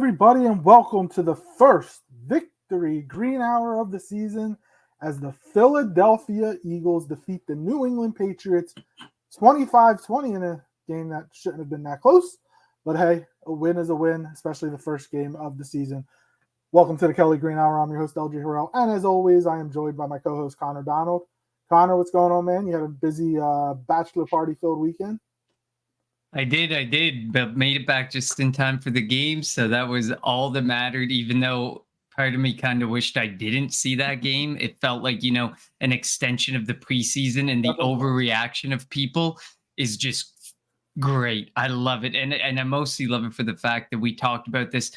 everybody, and welcome to the first Victory Green Hour of the season as the Philadelphia Eagles defeat the New England Patriots 25-20 in a game that shouldn't have been that close. But hey, a win is a win, especially the first game of the season. Welcome to the Kelly Green Hour. I'm your host, LJ Harrell, and as always, I am joined by my co-host, Connor Donald. Connor, what's going on, man? You had a busy bachelor party-filled weekend? I did, but made it back just in time for the game. So that was all that mattered, even though part of me kind of wished I didn't see that game. It felt like, an extension of the preseason, and the overreaction of people is just great. I love it. And I mostly love it for the fact that we talked about this.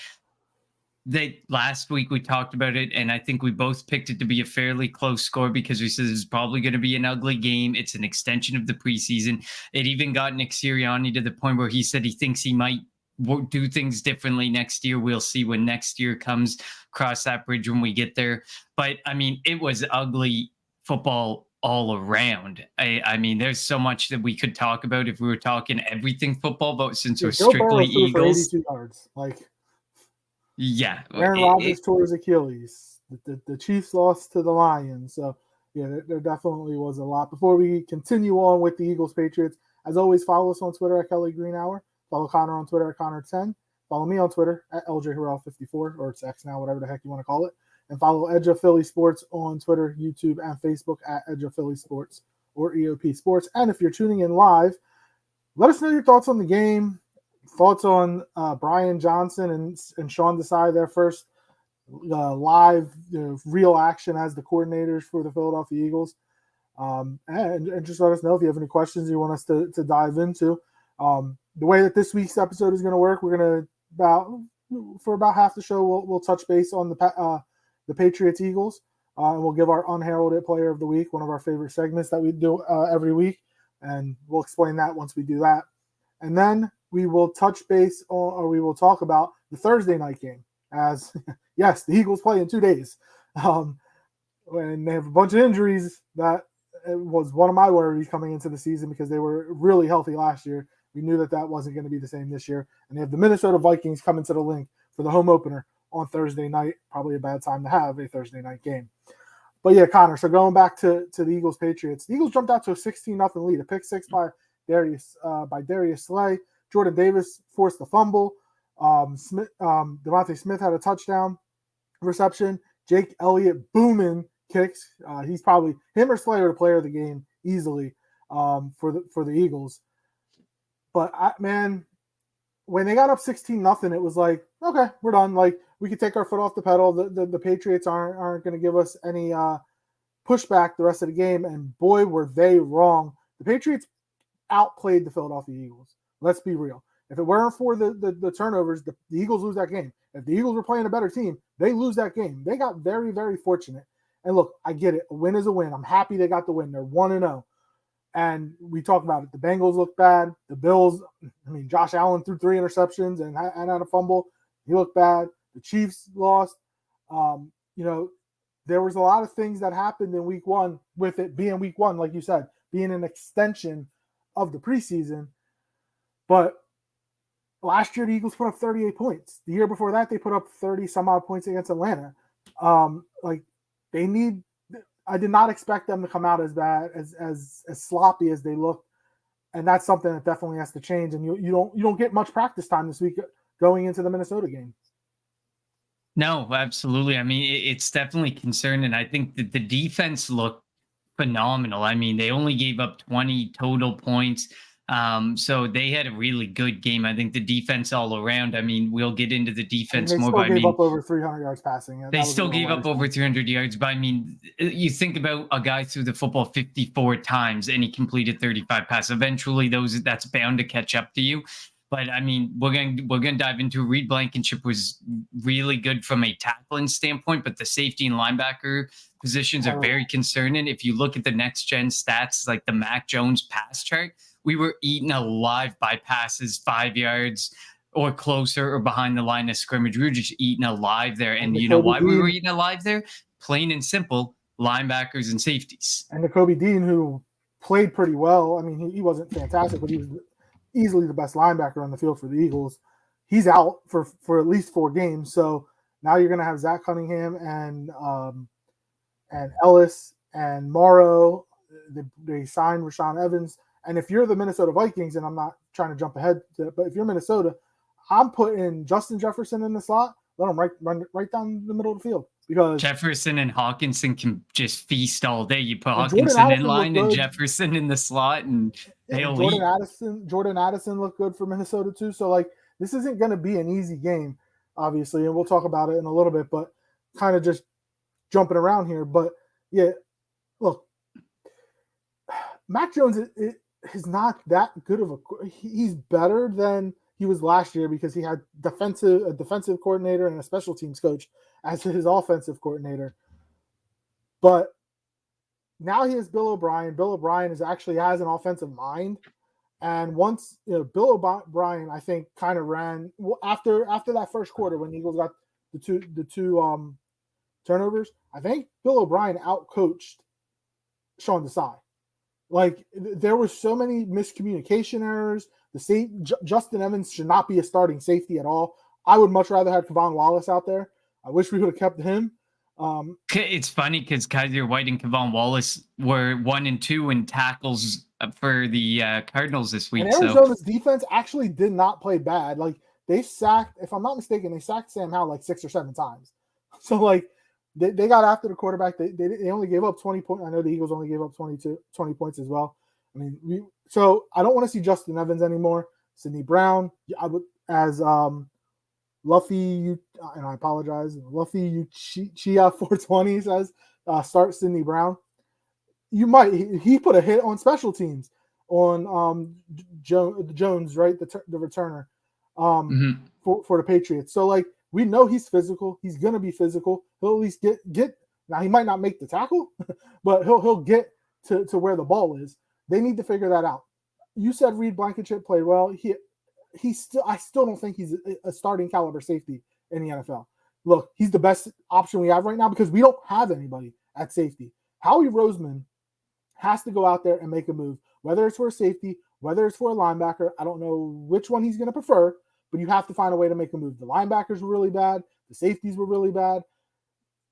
Last week we talked about it, and I think we both picked it to be a fairly close score because we said it's probably going to be an ugly game. It's an extension of the preseason. It even got Nick Sirianni to the point where he said he thinks he might do things differently next year. We'll see when next year comes. Cross that bridge when we get there. But I mean, it was ugly football all around. I mean, there's so much that we could talk about if we were talking everything football, but since we're strictly Eagles, 82 yards, yeah, Aaron Rodgers tore his Achilles. The Chiefs lost to the Lions. So, yeah, there definitely was a lot. Before we continue on with the Eagles-Patriots, as always, follow us on Twitter at Kelly Green Hour. Follow Connor on Twitter at Connor10. Follow me on Twitter at LJHarrell54, or it's X now, whatever the heck you want to call it. And follow Edge of Philly Sports on Twitter, YouTube, and Facebook at Edge of Philly Sports or EOP Sports. And if you're tuning in live, let us know your thoughts on the game. Thoughts on Brian Johnson and Sean Desai, their first live real action as the coordinators for the Philadelphia Eagles. And just let us know if you have any questions you want us to dive into. The way that this week's episode is going to work, we're going to for about half the show, we'll touch base on the Patriots Eagles, and we'll give our unheralded player of the week, one of our favorite segments that we do every week, and we'll explain that once we do that. And then we will touch base on, or we will talk about the Thursday night game. As yes, the Eagles play in 2 days, and they have a bunch of injuries. That was one of my worries coming into the season because they were really healthy last year. We knew that wasn't going to be the same this year. And they have the Minnesota Vikings coming to the Link for the home opener on Thursday night. Probably a bad time to have a Thursday night game. But yeah, Connor, so going back to the Eagles-Patriots, the Eagles jumped out to a 16-0 lead, a pick six by Darius Slay. Jordan Davis forced the fumble. Devontae Smith had a touchdown reception. Jake Elliott booming kicks. He's probably him or Slay are the player of the game easily for the Eagles. But man, when they got up 16-0, it was like, okay, we're done. Like, we could take our foot off the pedal. The Patriots aren't going to give us any pushback the rest of the game. And boy, were they wrong. The Patriots outplayed the Philadelphia Eagles. Let's be real. If it weren't for the turnovers, the Eagles lose that game. If the Eagles were playing a better team, they lose that game. They got very, very fortunate. And look, I get it. A win is a win. I'm happy they got the win. They're 1-0. And we talk about it. The Bengals look bad. The Bills, Josh Allen threw 3 interceptions and had a fumble. He looked bad. The Chiefs lost. There was a lot of things that happened in week one with it being week one, like you said, being an extension of the preseason. But last year, the Eagles put up 38 points. The year before that, they put up 30-some-odd points against Atlanta. I did not expect them to come out as bad, as sloppy as they looked. And that's something that definitely has to change. And you don't get much practice time this week going into the Minnesota game. No, absolutely. I mean, it's definitely concerning. I think that the defense looked phenomenal. I mean, they only gave up 20 total points. So they had a really good game. I think the defense all around, we'll get into the defense more. They still gave up over 300 yards passing. They still gave up over 300 yards. But you think about a guy threw the football 54 times and he completed 35 passes. Eventually that's bound to catch up to you. But we're going to dive into Reed Blankenship was really good from a tackling standpoint, but the safety and linebacker positions are very concerning. If you look at the next gen stats, like the Mac Jones pass chart, we were eaten alive by passes 5 yards or closer or behind the line of scrimmage. We were just eaten alive there. And you know why we were eaten alive there? Plain and simple, linebackers and safeties. And Nakobe Dean, who played pretty well. He wasn't fantastic, but he was easily the best linebacker on the field for the Eagles. he's out for at least 4 games. So now you're going to have Zach Cunningham and Ellis and Morrow. They signed Rashaan Evans. And if you're the Minnesota Vikings, and I'm not trying to jump ahead, but if you're Minnesota, I'm putting Justin Jefferson in the slot. Let him run right down the middle of the field, because Jefferson and Hawkinson can just feast all day. You put Jordan Hawkinson in Addison looked line and good. Jefferson in the slot, and And they'll eat. Jordan Addison looked good for Minnesota too. So like, this isn't going to be an easy game, obviously, and we'll talk about it in a little bit. But kind of just jumping around here. But yeah, look, Mac Jones is not that good of he's better than he was last year, because he had a defensive coordinator and a special teams coach as his offensive coordinator. But now he has Bill O'Brien. Bill O'Brien has an offensive mind. And once Bill O'Brien, I think, kind of ran after that first quarter when the Eagles got the two turnovers. I think Bill O'Brien outcoached Sean Desai. Like, there were so many miscommunication errors. Justin Evans should not be a starting safety at all. I would much rather have Kevon Wallace out there. I wish we would have kept him. It's funny because Kaiser White and Kevon Wallace were 1 and 2 in tackles for the Cardinals this week. And Arizona's defense actually did not play bad. Like, they sacked, if I'm not mistaken, they sacked Sam Howell like 6 or 7 times. So like, they got after the quarterback. They only gave up 20 points. I know the Eagles only gave up 20 points as well. I mean, so I don't want to see Justin Evans anymore. Sidney Brown, I would, as Luffy, and I apologize, Luffy Chia 420 says, start Sidney Brown. He put a hit on special teams on Jones, right, the returner, for the Patriots. So like, we know he's physical. He's gonna be physical. He'll at least get. Now he might not make the tackle, but he'll get to where the ball is. They need to figure that out. You said Reed Blankenship played well. I still don't think he's a starting caliber safety in the NFL. Look, he's the best option we have right now because we don't have anybody at safety. Howie Roseman has to go out there and make a move, whether it's for a safety, whether it's for a linebacker. I don't know which one he's going to prefer, but you have to find a way to make a move. The linebackers were really bad. The safeties were really bad.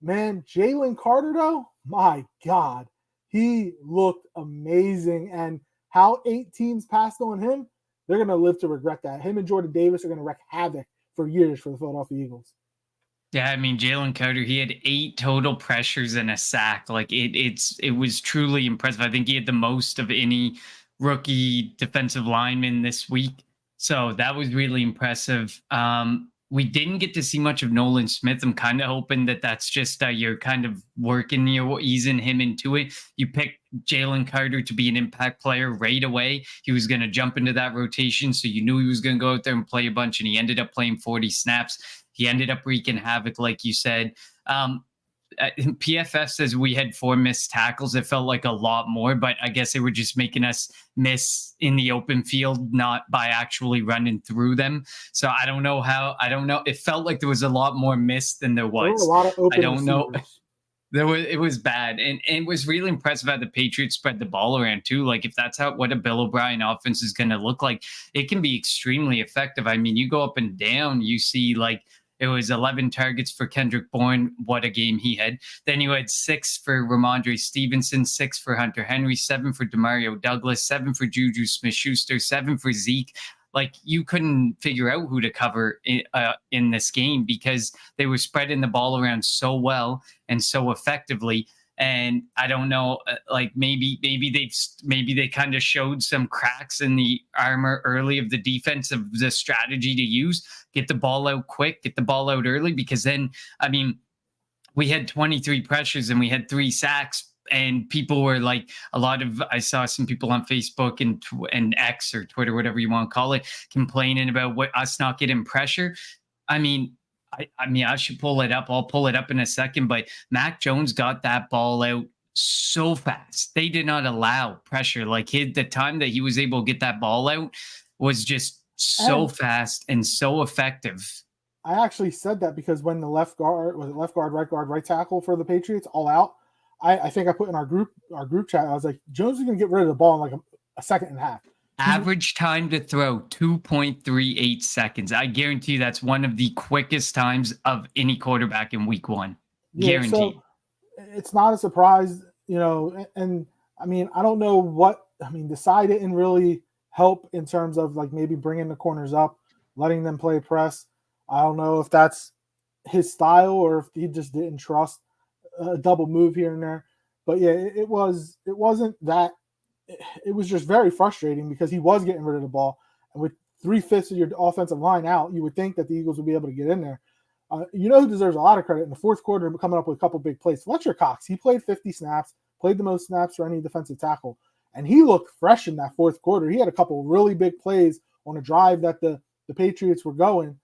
Man, Jalen Carter, though, my God, he looked amazing. And how 8 teams passed on him, they're going to live to regret that. Him and Jordan Davis are going to wreak havoc for years for the Philadelphia Eagles. Yeah, I mean, Jalen Carter, he had 8 total pressures and a sack. Like, it was truly impressive. I think he had the most of any rookie defensive lineman this week. So that was really impressive. We didn't get to see much of Nolan Smith. I'm kind of hoping that that's just you're kind of easing him into it. You picked Jalen Carter to be an impact player right away. He was going to jump into that rotation, so you knew he was going to go out there and play a bunch, and he ended up playing 40 snaps. He ended up wreaking havoc, like you said. PFF says we had 4 missed tackles. It felt like a lot more, but I guess they were just making us miss in the open field, not by actually running through them. So I don't know. It felt like there was a lot more missed than there was. There were a lot of open I don't know. receivers. It was bad. And it was really impressive how the Patriots spread the ball around too. Like, if that's what a Bill O'Brien offense is going to look like, it can be extremely effective. I mean, you go up and down, you see like, it was 11 targets for Kendrick Bourne. What a game he had. Then you had 6 for Ramondre Stevenson, 6 for Hunter Henry, 7 for Demario Douglas, 7 for Juju Smith-Schuster, 7 for Zeke. Like, you couldn't figure out who to cover in this game because they were spreading the ball around so well and so effectively. And I don't know, like maybe they kind of showed some cracks in the armor early of the defense of the strategy to use. Get the ball out quick, get the ball out early, because then, I mean, we had 23 pressures and we had 3 sacks. And people were like, I saw some people on Facebook and X or Twitter, whatever you want to call it, complaining about us not getting pressure. I mean, I should pull it up. I'll pull it up in a second. But Mac Jones got that ball out so fast. They did not allow pressure. Like, the time that he was able to get that ball out was just so fast and so effective. I actually said that because when the left guard, right tackle for the Patriots, all out, I think I put in our group chat, I was like, Jones is going to get rid of the ball in like a second and a half. Average time to throw 2.38 seconds. I guarantee you that's one of the quickest times of any quarterback in week one. Yeah, so Guaranteed. it's not a surprise, and I mean, I don't know the side didn't really help in terms of like maybe bringing the corners up, letting them play press. I don't know if that's his style or if he just didn't trust a double move here and there. But yeah, it wasn't that. It was just very frustrating because he was getting rid of the ball, and with 3/5 of your offensive line out, you would think that the Eagles would be able to get in there. Who deserves a lot of credit in the fourth quarter, coming up with a couple big plays? Fletcher Cox. He played 50 snaps, played the most snaps for any defensive tackle, and he looked fresh in that fourth quarter. He had a couple really big plays on a drive that the Patriots were going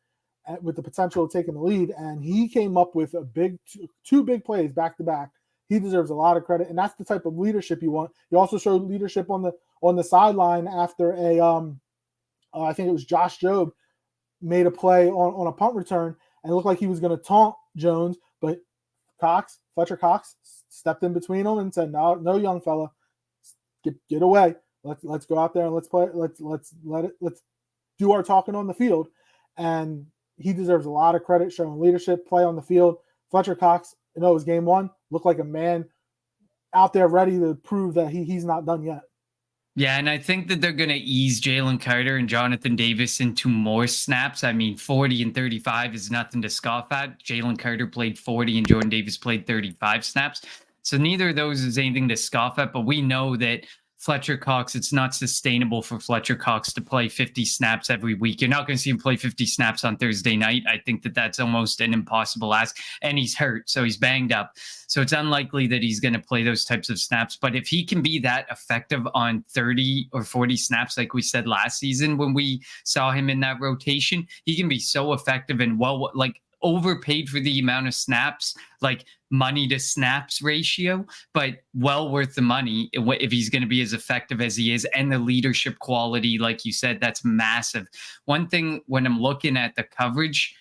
with the potential of taking the lead, and he came up with a big two big plays back to back. He deserves a lot of credit, and that's the type of leadership you want. He also showed leadership on the sideline after I think it was Josh Jobe made a play on a punt return and it looked like he was going to taunt Jones, but Fletcher Cox stepped in between them and said, "No, young fella, get away. Let's go out there and let's play. Let's do our talking on the field." And he deserves a lot of credit showing leadership, play on the field. Fletcher Cox, it was game one, looked like a man out there ready to prove that he's not done yet. Yeah, and I think that they're going to ease Jalen Carter and Jonathan Davis into more snaps. I mean, 40 and 35 is nothing to scoff at. Jalen Carter played 40 and Jordan Davis played 35 snaps. So neither of those is anything to scoff at, but we know that Fletcher Cox, it's not sustainable for Fletcher Cox to play 50 snaps every week. You're not going to see him play 50 snaps on Thursday night. I think that that's almost an impossible ask. And he's hurt, so he's banged up. So it's unlikely that he's going to play those types of snaps. But if he can be that effective on 30 or 40 snaps, like we said last season when we saw him in that rotation, he can be so effective and overpaid for the amount of snaps, like money to snaps ratio, but well worth the money if he's going to be as effective as he is. And the leadership quality, like you said, that's massive. One thing when I'm looking at the coverage,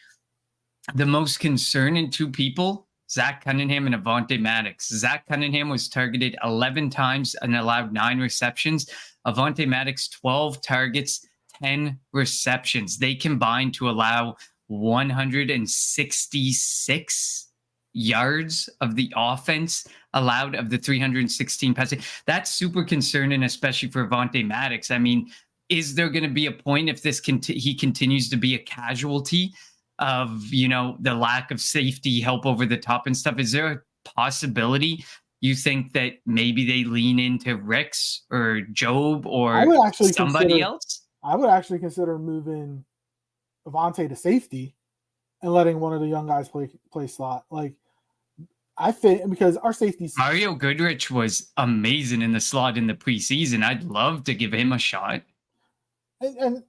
the most concerning two people, Zach Cunningham and Avonte Maddox. Zach Cunningham was targeted 11 times and allowed 9 receptions. Avonte Maddox, 12 targets, 10 receptions. They combined to allow 166 yards of the offense allowed of the 316 passing. That's super concerning, especially for Avonte Maddox. I mean, is there going to be a point if he continues to be a casualty of, the lack of safety help over the top and stuff? Is there a possibility you think that maybe they lean into Ricks or Job or somebody else? I would actually consider moving Avonte to safety and letting one of the young guys play slot. Like, I think because our safeties, Mario Goodrich was amazing in the slot in the preseason. I'd love to give him a shot. And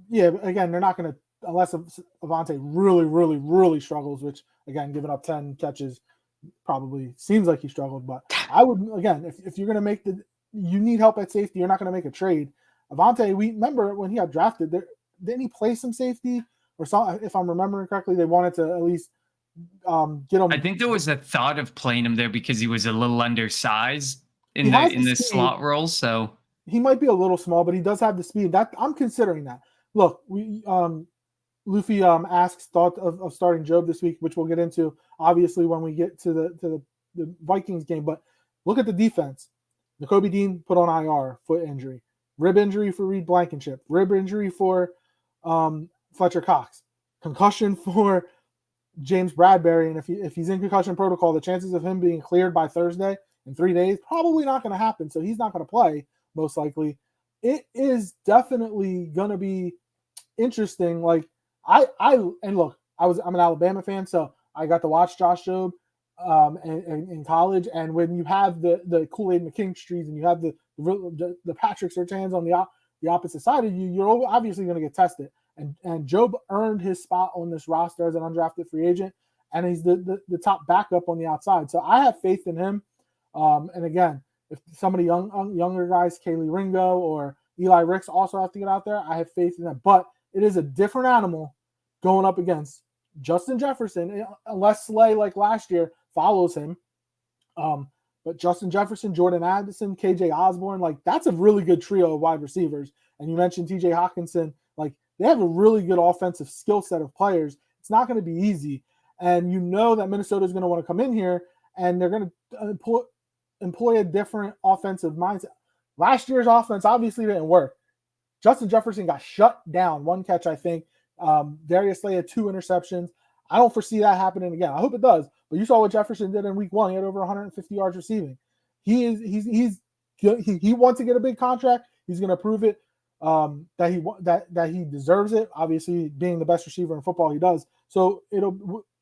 yeah, again, they're not going to, unless Avonte really, really, really struggles, which again, giving up 10 catches probably seems like he struggled. But I would, again, if you're going to you need help at safety, you're not going to make a trade. Avonte, we remember when he got drafted, didn't he play some safety or something? If I'm remembering correctly, they wanted to at least get him. I think there was a thought of playing him there because he was a little undersized in the slot role. So he might be a little small, but he does have the speed. That I'm considering that. Look, Luffy asks thought of starting Job this week, which we'll get into obviously when we get to the Vikings game. But look at the defense. Nakobe Dean put on IR, foot injury, rib injury for Reed Blankenship, rib injury for Fletcher Cox, concussion for James Bradbury. And if he's in concussion protocol, the chances of him being cleared by Thursday in 3 days probably not going to happen. So he's not going to play most likely. It is definitely going to be interesting. Like I'm an Alabama fan, so I got to watch Josh Jobe in college. And when you have the Kool-Aid McKinstries and you have the Patrick Surtains on the opposite side of you, you're obviously going to get tested. And Job earned his spot on this roster as an undrafted free agent, and he's the top backup on the outside. So I have faith in him. And again, if some of the younger guys, Kaylee Ringo or Eli Ricks, also have to get out there, I have faith in them. But it is a different animal going up against Justin Jefferson, unless Slay, like last year, follows him. But Justin Jefferson, Jordan Addison, KJ Osborne, like that's a really good trio of wide receivers. And you mentioned TJ Hawkinson. Like, they have a really good offensive skill set of players. It's not going to be easy. And you know that Minnesota is going to want to come in here and they're going to employ a different offensive mindset. Last year's offense obviously didn't work. Justin Jefferson got shut down. One catch, I think. Darius Slay had 2 interceptions. I don't foresee that happening again. I hope it does. But you saw what Jefferson did in week 1. He had over 150 yards receiving. He wants to get a big contract. He's going to prove it that he deserves it. Obviously, being the best receiver in football, he does. So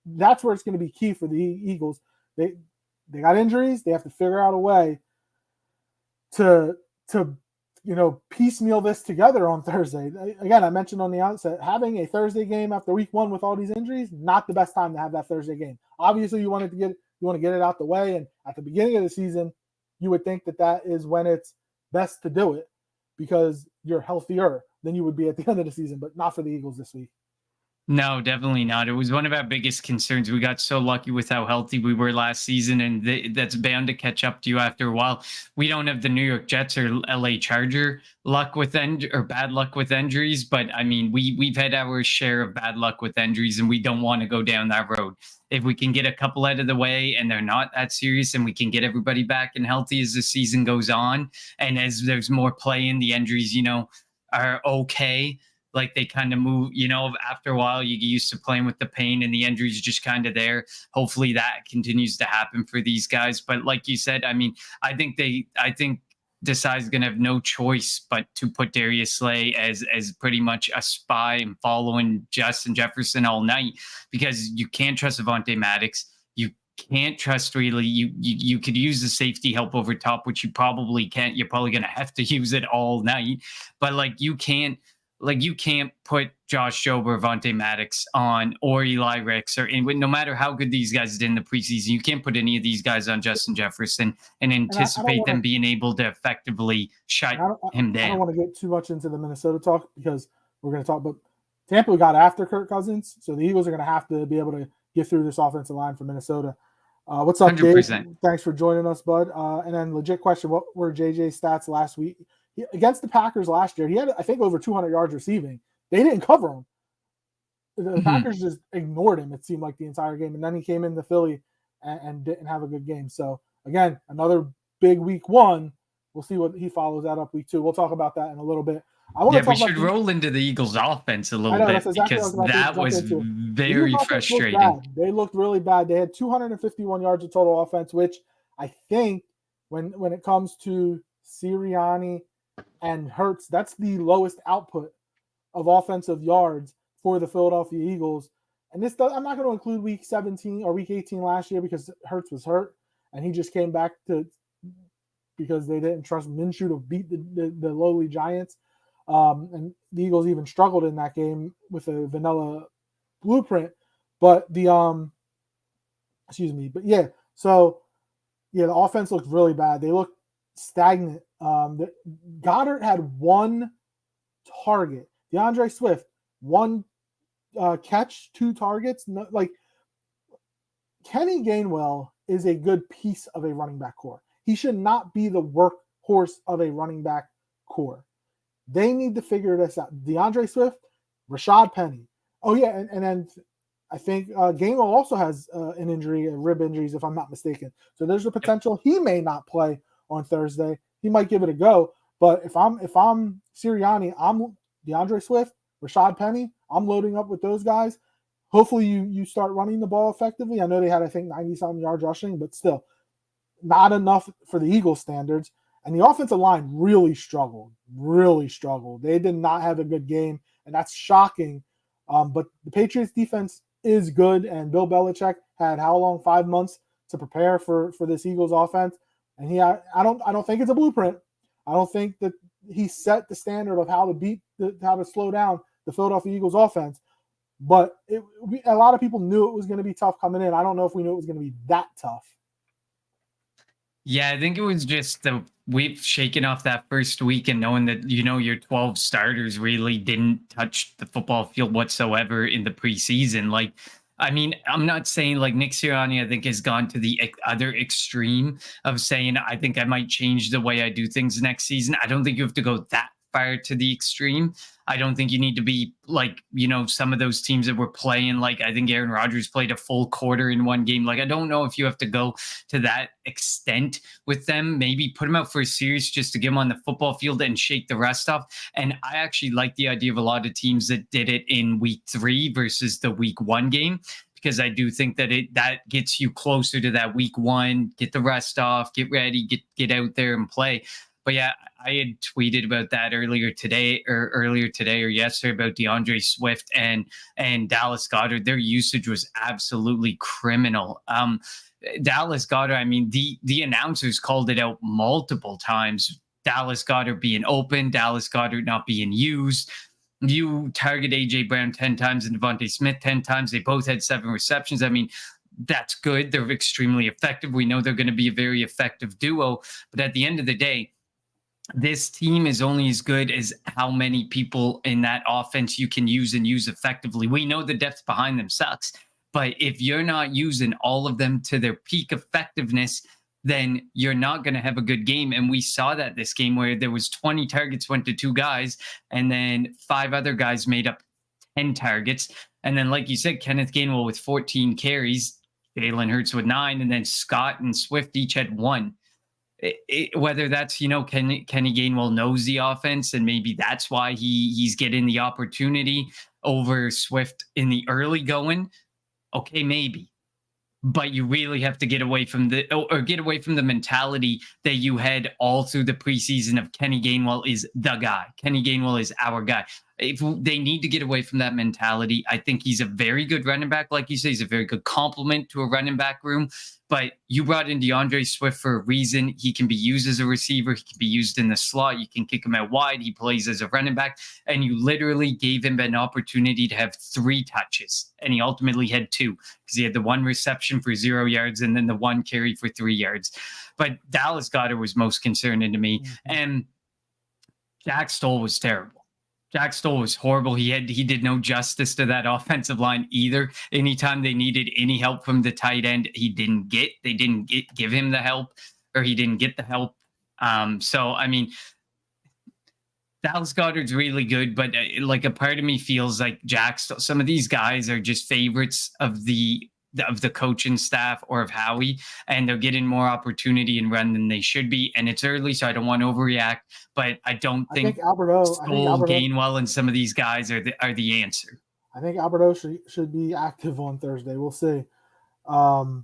that's where it's going to be key for the Eagles. They got injuries. They have to figure out a way to piecemeal this together on Thursday. Again, I mentioned on the outset, having a Thursday game after week 1 with all these injuries, not the best time to have that Thursday game. Obviously, you want to get it out the way, and at the beginning of the season, you would think that is when it's best to do it because you're healthier than you would be at the end of the season, but not for the Eagles this week. No, definitely not. It was one of our biggest concerns. We got so lucky with how healthy we were last season, and that's bound to catch up to you after a while. We don't have the New York Jets or LA Charger luck with bad luck with injuries, but I mean, we've had our share of bad luck with injuries, and we don't want to go down that road. If we can get a couple out of the way and they're not that serious, and we can get everybody back and healthy as the season goes on, and as there's more play in the injuries, are okay. Like they kind of move, after a while you get used to playing with the pain and the injuries just kind of there. Hopefully that continues to happen for these guys. But like you said, I mean, I think Desai's going to have no choice but to put Darius Slay as pretty much a spy and following Justin Jefferson all night, because you can't trust Avonte Maddox. You can't trust really. You could use the safety help over top, which you probably can't. You're probably going to have to use it all night. But you can't put Josh Jobe or Avonte Maddox on, or Eli Ricks, no matter how good these guys did in the preseason. You can't put any of these guys on Justin Jefferson and anticipate them being able to effectively shut him down. I don't want to get too much into the Minnesota talk because we're going to talk, but Tampa got after Kirk Cousins, so the Eagles are going to have to be able to get through this offensive line for Minnesota. What's up, 100%. Dave? Thanks for joining us, bud. And then legit question, what were JJ's stats last week? Against the Packers last year, he had, I think, over 200 yards receiving. They didn't cover him. The Packers just ignored him, it seemed like, the entire game. And then he came into Philly and didn't have a good game. So, again, another big week 1. We'll see what he follows that up week 2. We'll talk about that in a little bit. We should roll into the Eagles' offense a little bit, because that was very frustrating. They looked really bad. They had 251 yards of total offense, which I think when it comes to Sirianni and Hurts, that's the lowest output of offensive yards for the Philadelphia Eagles. And I'm not going to include week 17 or week 18 last year because Hurts was hurt and he just came back because they didn't trust Minshew to beat the lowly Giants. And the Eagles even struggled in that game with a vanilla blueprint. But the offense looked really bad. They looked stagnant. Goddard had 1 target. DeAndre Swift, 1 catch, 2 targets. Kenny Gainwell is a good piece of a running back core. He should not be the workhorse of a running back core. They need to figure this out. DeAndre Swift, Rashad Penny. Oh, yeah, and then I think Gainwell also has an injury, rib injuries, if I'm not mistaken. So there's a potential he may not play on Thursday. He might give it a go. But if I'm Sirianni, I'm DeAndre Swift, Rashad Penny. I'm loading up with those guys. Hopefully you start running the ball effectively. I know they had, I think, 90-something yards rushing, but still not enough for the Eagles standards. And the offensive line really struggled. They did not have a good game, and that's shocking. But the Patriots defense is good, and Bill Belichick had how long? 5 months to prepare for this Eagles offense. And I don't think it's a blueprint. I don't think that he set the standard of how to slow down the Philadelphia Eagles offense. But a lot of people knew it was going to be tough coming in. I don't know if we knew it was going to be that tough. Yeah, I think it was just we've shaken off that first week and knowing that, your 12 starters really didn't touch the football field whatsoever in the preseason. I'm not saying Nick Sirianni, I think, has gone to the other extreme of saying, I think I might change the way I do things next season. I don't think you have to go that far to the extreme. I don't think you need to be like, some of those teams that were playing, like I think Aaron Rodgers played a full quarter in one game. Like, I don't know if you have to go to that extent with them. Maybe put him out for a series just to get him on the football field and shake the rest off. And I actually like the idea of a lot of teams that did it in week 3 versus the week 1 game, because I do think that that gets you closer to that week 1, get the rest off, get ready, get out there and play. But yeah, I had tweeted about that earlier today or yesterday about DeAndre Swift and Dallas Goedert. Their usage was absolutely criminal. Dallas Goedert, I mean, the announcers called it out multiple times. Dallas Goedert being open, Dallas Goedert not being used. You target AJ Brown 10 times and Devontae Smith 10 times. They both had 7 receptions. I mean, that's good. They're extremely effective. We know they're going to be a very effective duo. But at the end of the day, this team is only as good as how many people in that offense you can use and use effectively. We know the depth behind them sucks, but if you're not using all of them to their peak effectiveness, then you're not going to have a good game. And we saw that this game where there was 20 targets went to 2 guys, and then 5 other guys made up 10 targets. And then, like you said, Kenneth Gainwell with 14 carries, Jalen Hurts with 9, and then Scott and Swift each had 1. Whether that's, Kenny Gainwell knows the offense and maybe that's why he's getting the opportunity over Swift in the early going. Okay, maybe. But you really have to get away from the mentality that you had all through the preseason of Kenny Gainwell is the guy. Kenny Gainwell is our guy. If they need to get away from that mentality, I think he's a very good running back. Like you say, he's a very good complement to a running back room. But you brought in DeAndre Swift for a reason. He can be used as a receiver. He can be used in the slot. You can kick him out wide. He plays as a running back. And you literally gave him an opportunity to have 3 touches. And he ultimately had 2 because he had the 1 reception for 0 yards and then the 1 carry for 3 yards. But Dallas Goedert was most concerning to me. Mm-hmm. And Jack Stoll was terrible. Jack Stoll was horrible. He did no justice to that offensive line either. Anytime they needed any help from the tight end, they didn't give him the help, or he didn't get the help. So, I mean, Dallas Goedert's really good, but like a part of me feels like some of these guys are just favorites of the coaching staff or of Howie, and they're getting more opportunity and run than they should be. And it's early, so I don't want to overreact, but I think Stoll, Gainwell, and some of these guys are the answer. I think Alberto should be active on Thursday. We'll see. Alberto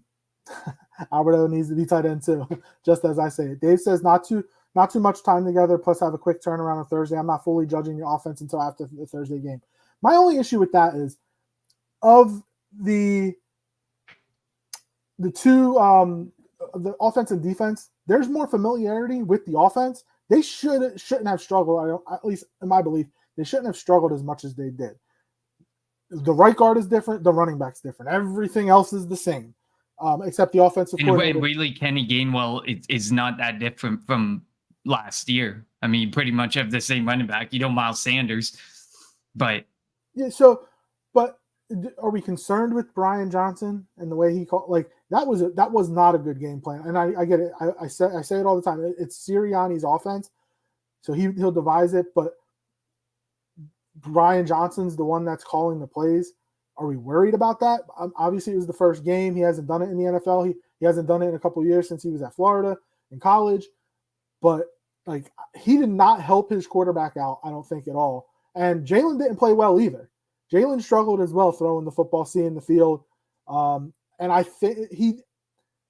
needs to be tight end too, just as I say it. Dave says not too much time together, plus have a quick turnaround on Thursday. I'm not fully judging your offense until after the Thursday game. My only issue with that is of the two, the offense and defense, there's more familiarity with the offense. They shouldn't have struggled. At least in my belief, they shouldn't have struggled as much as they did. The right guard is different. The running back's different. Everything else is the same, except the offensive coordinator. And really, Kenny Gainwell is not that different from last year. I mean, pretty much have the same running back. Miles Sanders, but yeah. So, but are we concerned with Brian Johnson and the way he called? Like that was not a good game plan. And I get it. I say it all the time. It's Sirianni's offense, so he'll devise it. But Brian Johnson's the one that's calling the plays. Are we worried about that? Obviously, it was the first game. He hasn't done it in the NFL. He hasn't done it in a couple of years since he was at Florida in college. But like he did not help his quarterback out, I don't think at all. And Jalen didn't play well either. Jalen struggled as well throwing the football, seeing the field. And I think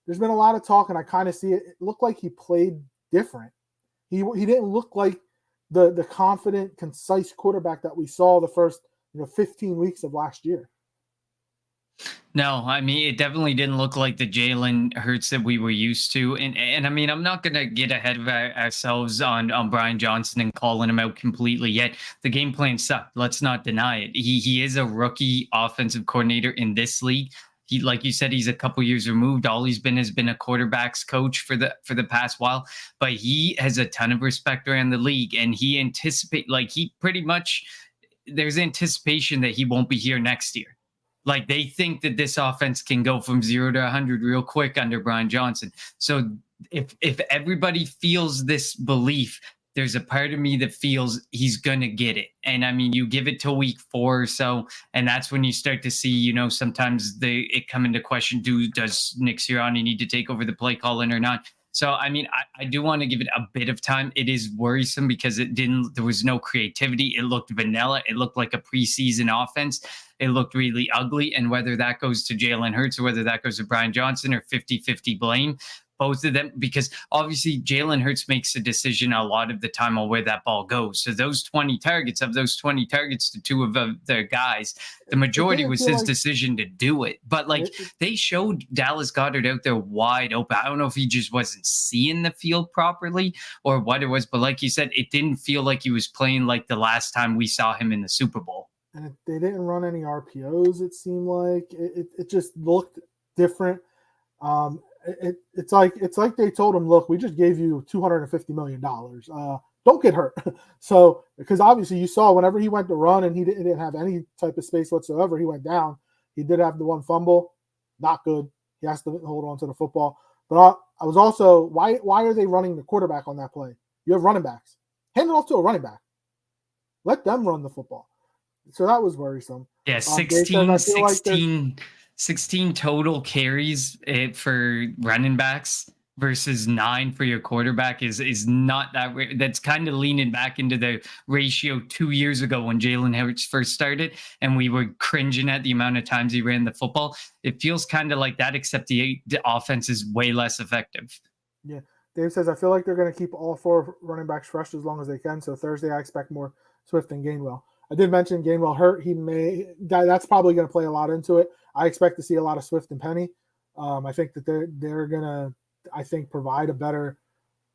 there's been a lot of talk, and I kind of see it. It looked like he played different. He didn't look like the confident, concise quarterback that we saw the first 15 weeks of last year. No, I mean, it definitely didn't look like the Jalen Hurts that we were used to. And I mean, I'm not going to get ahead of ourselves on Brian Johnson and calling him out completely yet. The game plan sucked. Let's not deny it. He is a rookie offensive coordinator in this league. He, like you said, he's a couple years removed. All he's been has been a quarterback's coach for the past while, but he has a ton of respect around the league, and there's anticipation that he won't be here next year. Like they think that this offense can go from 0 to 100 real quick under Brian Johnson. So if everybody feels this belief there's a part of me that feels he's gonna get it. And I mean, you give it till week 4 or so, and that's when you start to see, sometimes it come into question: does Nick Sirianni need to take over the play calling or not? So I mean, I do want to give it a bit of time. It is worrisome because there was no creativity. It looked vanilla. It looked like a preseason offense. It looked really ugly. And whether that goes to Jalen Hurts or whether that goes to Brian Johnson or 50-50 blame, both of them, because obviously Jalen Hurts makes a decision a lot of the time on where that ball goes. So those 20 targets, to two of their guys, the majority was his decision to do it. But they showed Dallas Goedert out there wide open. I don't know if he just wasn't seeing the field properly or what it was, but like you said, it didn't feel like he was playing like the last time we saw him in the Super Bowl. And they didn't run any RPOs, it seemed like. It just looked different. It's like they told him, look, we just gave you $250 million. Don't get hurt. So, because obviously you saw whenever he went to run and he didn't have any type of space whatsoever, he went down. He did have the one fumble. Not good. He has to hold on to the football. But I was also, why are they running the quarterback on that play? You have running backs. Hand it off to a running back. Let them run the football. So that was worrisome. Yeah, 16 total carries for running backs versus 9 for your quarterback is not that. That's kind of leaning back into the ratio 2 years ago when Jalen Hurts first started, and we were cringing at the amount of times he ran the football. It feels kind of like that, except the offense is way less effective. Yeah. Dave says, I feel like they're going to keep all 4 running backs fresh as long as they can. So Thursday, I expect more Swift and Gainwell. I did mention Gainwell hurt. That's probably going to play a lot into it. I expect to see a lot of Swift and Penny. I think that they're going to, provide a better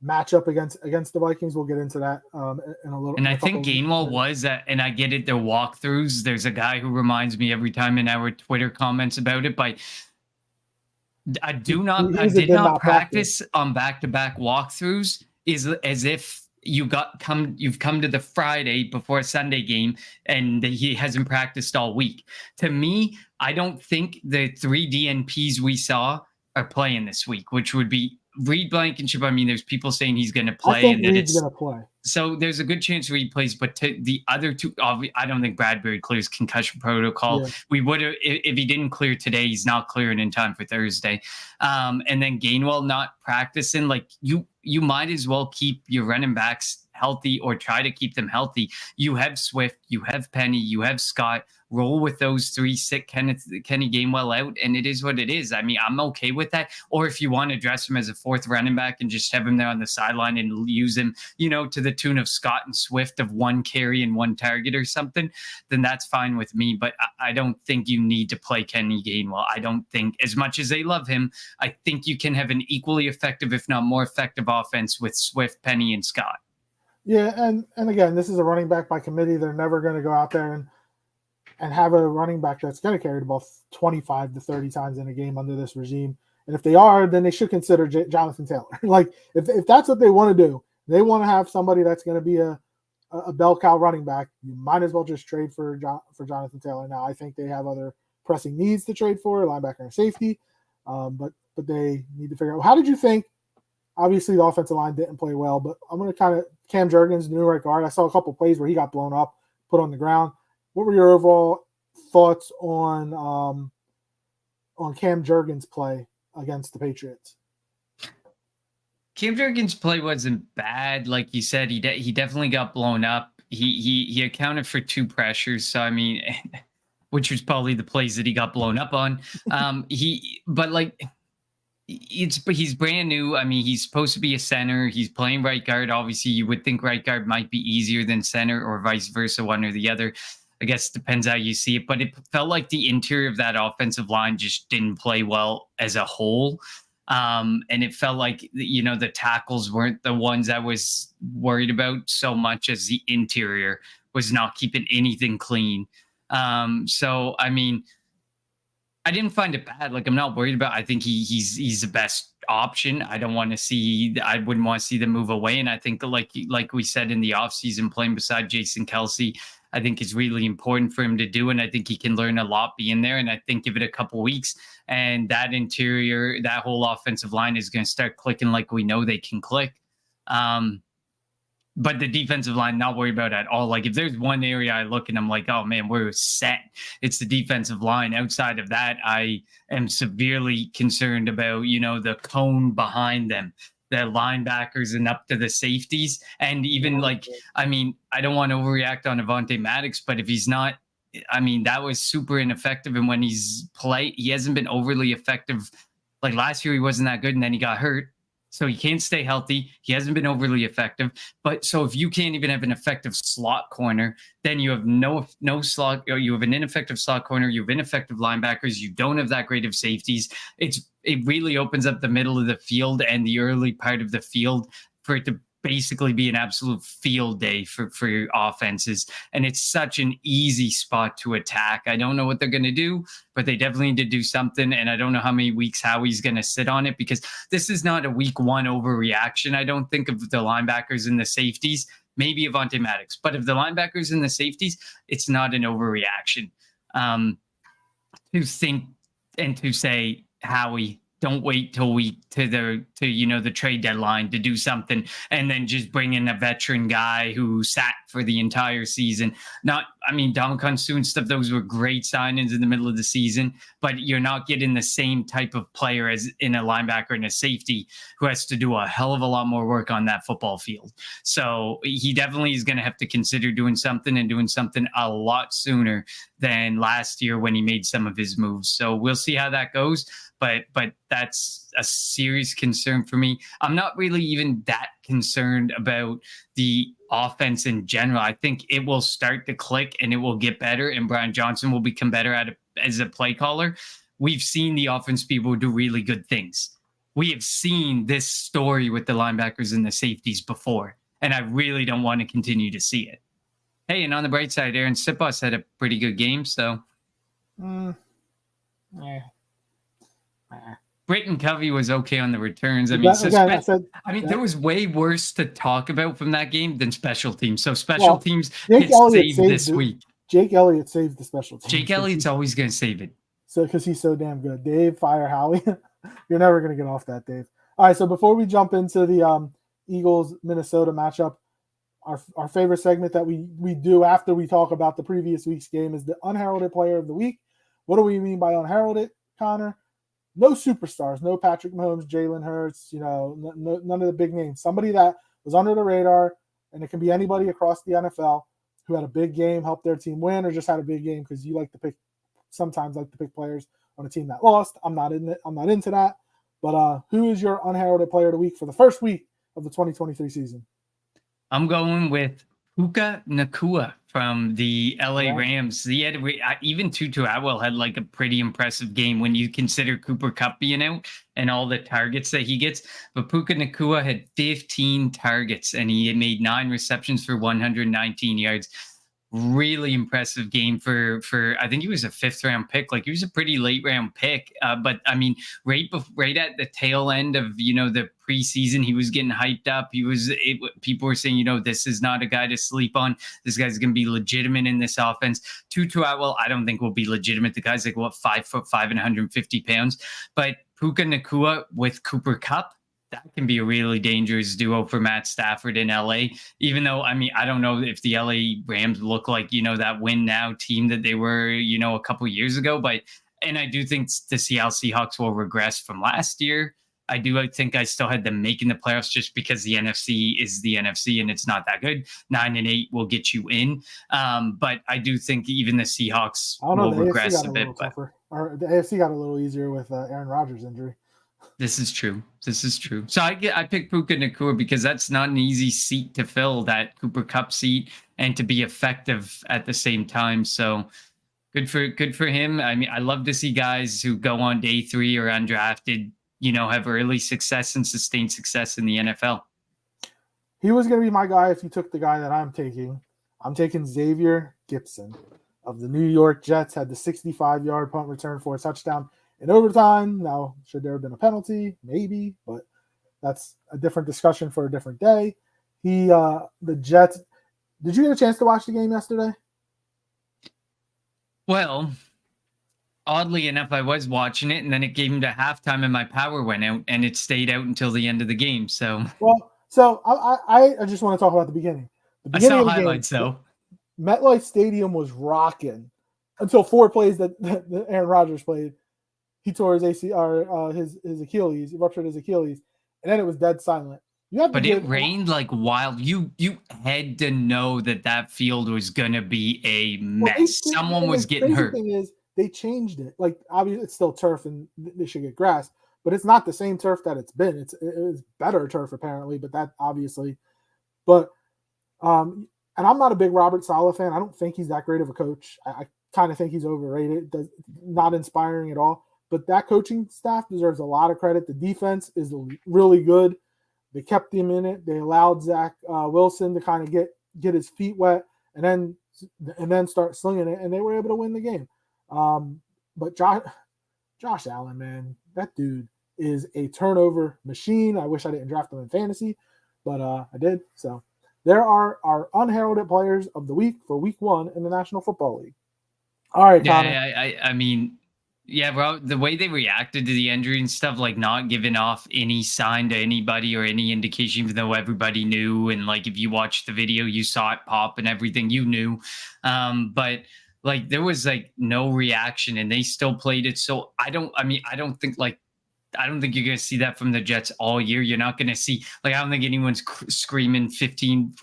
matchup against the Vikings. We'll get into that in a little. And I think Gainwell was that, and I get it. Their walkthroughs. There's a guy who reminds me every time in our Twitter comments about it, but I did not practice on back-to-back walkthroughs. Is as if you've come to the Friday before a Sunday game and he hasn't practiced all week. To me, I don't think the 3 DNPs we saw are playing this week, which would be Reed Blankenship. I mean, there's people saying he's going to play. I think Reed's going to play. So there's a good chance Reed plays, but to the other 2, I don't think Bradbury clears concussion protocol. Yeah. We would have, if he didn't clear today, he's not clearing in time for Thursday. And then Gainwell not practicing, like you might as well keep your running backs healthy or try to keep them healthy. You have Swift, you have Penny, you have Scott. Roll with those 3, sick Kenny Gainwell out, and it is what it is. I mean, I'm okay with that. Or if you want to dress him as a 4th running back and just have him there on the sideline and use him, to the tune of Scott and Swift of 1 carry and 1 target or something, then that's fine with me. But I don't think you need to play Kenny Gainwell. I don't think, as much as they love him, I think you can have an equally effective, if not more effective, offense with Swift, Penny, and Scott. Yeah, and again, this is a running back by committee. They're never going to go out there and have a running back that's going to carry the ball 25 to 30 times in a game under this regime. And if they are, then they should consider Jonathan Taylor. Like, if that's what they want to do, they want to have somebody that's going to be a bell cow running back, you might as well just trade for Jonathan Taylor. Now, I think they have other pressing needs to trade for, linebacker and safety, but they need to figure out. How did you think? Obviously, the offensive line didn't play well, but I'm going to kind of Cam Jurgens, new right guard. I saw a couple of plays where he got blown up, put on the ground. What were your overall thoughts on Cam Jurgens' play against the Patriots? Cam Jurgens' play wasn't bad, like you said. He definitely got blown up. He accounted for 2 pressures, so I mean, which was probably the plays that he got blown up on. He's brand new. I mean, he's supposed to be a center. He's playing right guard. Obviously, you would think right guard might be easier than center, or vice versa, one or the other. I guess it depends how you see it, but it felt like the interior of that offensive line just didn't play well as a whole. And it felt like, the tackles weren't the ones I was worried about so much as the interior was not keeping anything clean. So, I mean, I didn't find it bad. Like, I'm not worried about, I think he's the best option. I wouldn't want to see them move away. And I think like we said in the offseason, playing beside Jason Kelce, I think is really important for him to do. And I think he can learn a lot being there. And I think give it a couple weeks and that interior, that whole offensive line is going to start clicking like we know they can click. but the defensive line, not worried about at all. Like if there's one area I look and I'm like, oh man, we're set, it's the defensive line. Outside of that, I am severely concerned about, the cone behind them, the linebackers and up to the safeties. And even like, I mean, I don't want to overreact on Avonte Maddox, but if he's not, I mean, that was super ineffective. And when he hasn't been overly effective. Like last year, he wasn't that good, and then he got hurt. So he can't stay healthy. He hasn't been overly effective. But so if you can't even have an effective slot corner, then you have no slot. You have an ineffective slot corner. You have ineffective linebackers. You don't have that great of safeties. It really opens up the middle of the field and the early part of the field for it to basically be an absolute field day for your offenses. And it's such an easy spot to attack. I don't know what they're going to do, but they definitely need to do something. And I don't know how many weeks Howie's going to sit on it, because this is not a week one overreaction. I don't think of the linebackers and the safeties, maybe Avonte Maddox, but of the linebackers and the safeties, it's not an overreaction. To think and to say, Howie, don't wait till the trade deadline to do something, and then just bring in a veteran guy who sat for the entire season. Dominican Suh and stuff, those were great signings in the middle of the season, but you're not getting the same type of player as in a linebacker and a safety who has to do a hell of a lot more work on that football field. So he definitely is going to have to consider doing something, and doing something a lot sooner than last year when he made some of his moves. So we'll see how that goes. But that's a serious concern for me. I'm not really even that concerned about the offense in general. I think it will start to click and it will get better, and Brian Johnson will become better at it as a play caller. We've seen the offense people do really good things. We have seen this story with the linebackers and the safeties before, and I really don't want to continue to see it. Hey, and on the bright side, Aaron Sipos had a pretty good game, so. Britton Covey was okay on the returns. I mean, there was way worse to talk about from that game than special teams. So special teams Jake Elliott saved this week. Jake Elliott saved the special teams. Jake Elliott's always going to save it. So because he's so damn good. Dave, fire Howie. You're never going to get off that, Dave. All right, so before we jump into the Eagles-Minnesota matchup, our favorite segment that we do after we talk about the previous week's game is the unheralded player of the week. What do we mean by unheralded, Connor? No superstars, no Patrick Mahomes, Jalen Hurts, none of the big names. Somebody that was under the radar, and it can be anybody across the NFL who had a big game, helped their team win, or just had a big game, because you sometimes like to pick players on a team that lost. I'm not into that. But who is your unheralded player of the week for the first week of the 2023 season? I'm going with Puka Nacua from the LA Rams. He had even Tutu Atwell had like a pretty impressive game when you consider Cooper Kupp being out and all the targets that he gets. But Puka Nacua had 15 targets and he had made 9 receptions for 119 yards. Really impressive game for I think he was a 5th round pick. Like he was a pretty late round pick. But I mean, right at the tail end of, the preseason, he was getting hyped up. People were saying, this is not a guy to sleep on. This guy's going to be legitimate in this offense. Tutu Atwell, I don't think will be legitimate. The guy's like 5'5" and 150 pounds. But Puka Nacua with Cooper Kupp, that can be a really dangerous duo for Matt Stafford in LA, even though, I mean, I don't know if the LA Rams look like, that win now team that they were, a couple years ago. And I do think the Seattle Seahawks will regress from last year. I think I still had them making the playoffs just because the NFC is the NFC and it's not that good. 9-8 will get you in. But I do think even the Seahawks will regress a bit. Or the AFC got a little easier with Aaron Rodgers' injury. This is true. So I picked Puka Nacua because that's not an easy seat to fill, that Cooper Kupp seat, and to be effective at the same time. So good for him. I mean, I love to see guys who go on day 3 or undrafted, have early success and sustained success in the NFL. He was going to be my guy if you took the guy that I'm taking. I'm taking Xavier Gipson of the New York Jets. Had the 65-yard punt return for a touchdown in overtime. Now, should there have been a penalty? Maybe, but that's a different discussion for a different day. The Jets. Did you get a chance to watch the game yesterday? Well, oddly enough, I was watching it, and then it came to halftime, and my power went out, and it stayed out until the end of the game. So, well, So I just want to talk about the beginning. The I beginning saw of the game, highlights though. MetLife Stadium was rocking until 4 plays that Aaron Rodgers played. He tore his AC or his Achilles, he ruptured his Achilles, and then it was dead silent. You have to But it give. rained like wild. You had to know that that field was gonna be a Well, mess. Someone and was the getting crazy hurt. thing is they changed it. Like obviously it's still turf and they should get grass, but it's not the same turf that it's been. It's better turf apparently, but that obviously. But and I'm not a big Robert Saleh fan. I don't think he's that great of a coach. I kind of think he's overrated. Not inspiring at all. But that coaching staff deserves a lot of credit. The defense is really good. They kept him in it. They allowed Zach Wilson to kind of get his feet wet and then start slinging it, and they were able to win the game. But Josh Allen, man, that dude is a turnover machine. I wish I didn't draft him in fantasy, but I did. So there are our unheralded players of the week for week 1 in the National Football League. All right, Connor. Yeah, I mean, yeah, bro, the way they reacted to the injury and stuff, like not giving off any sign to anybody or any indication, even though everybody knew. And like, if you watched the video, you saw it pop and everything, you knew. But like, there was like no reaction and they still played it. So I mean, I don't think you're going to see that from the Jets all year. You're not going to see, like, I don't think anyone's screaming 15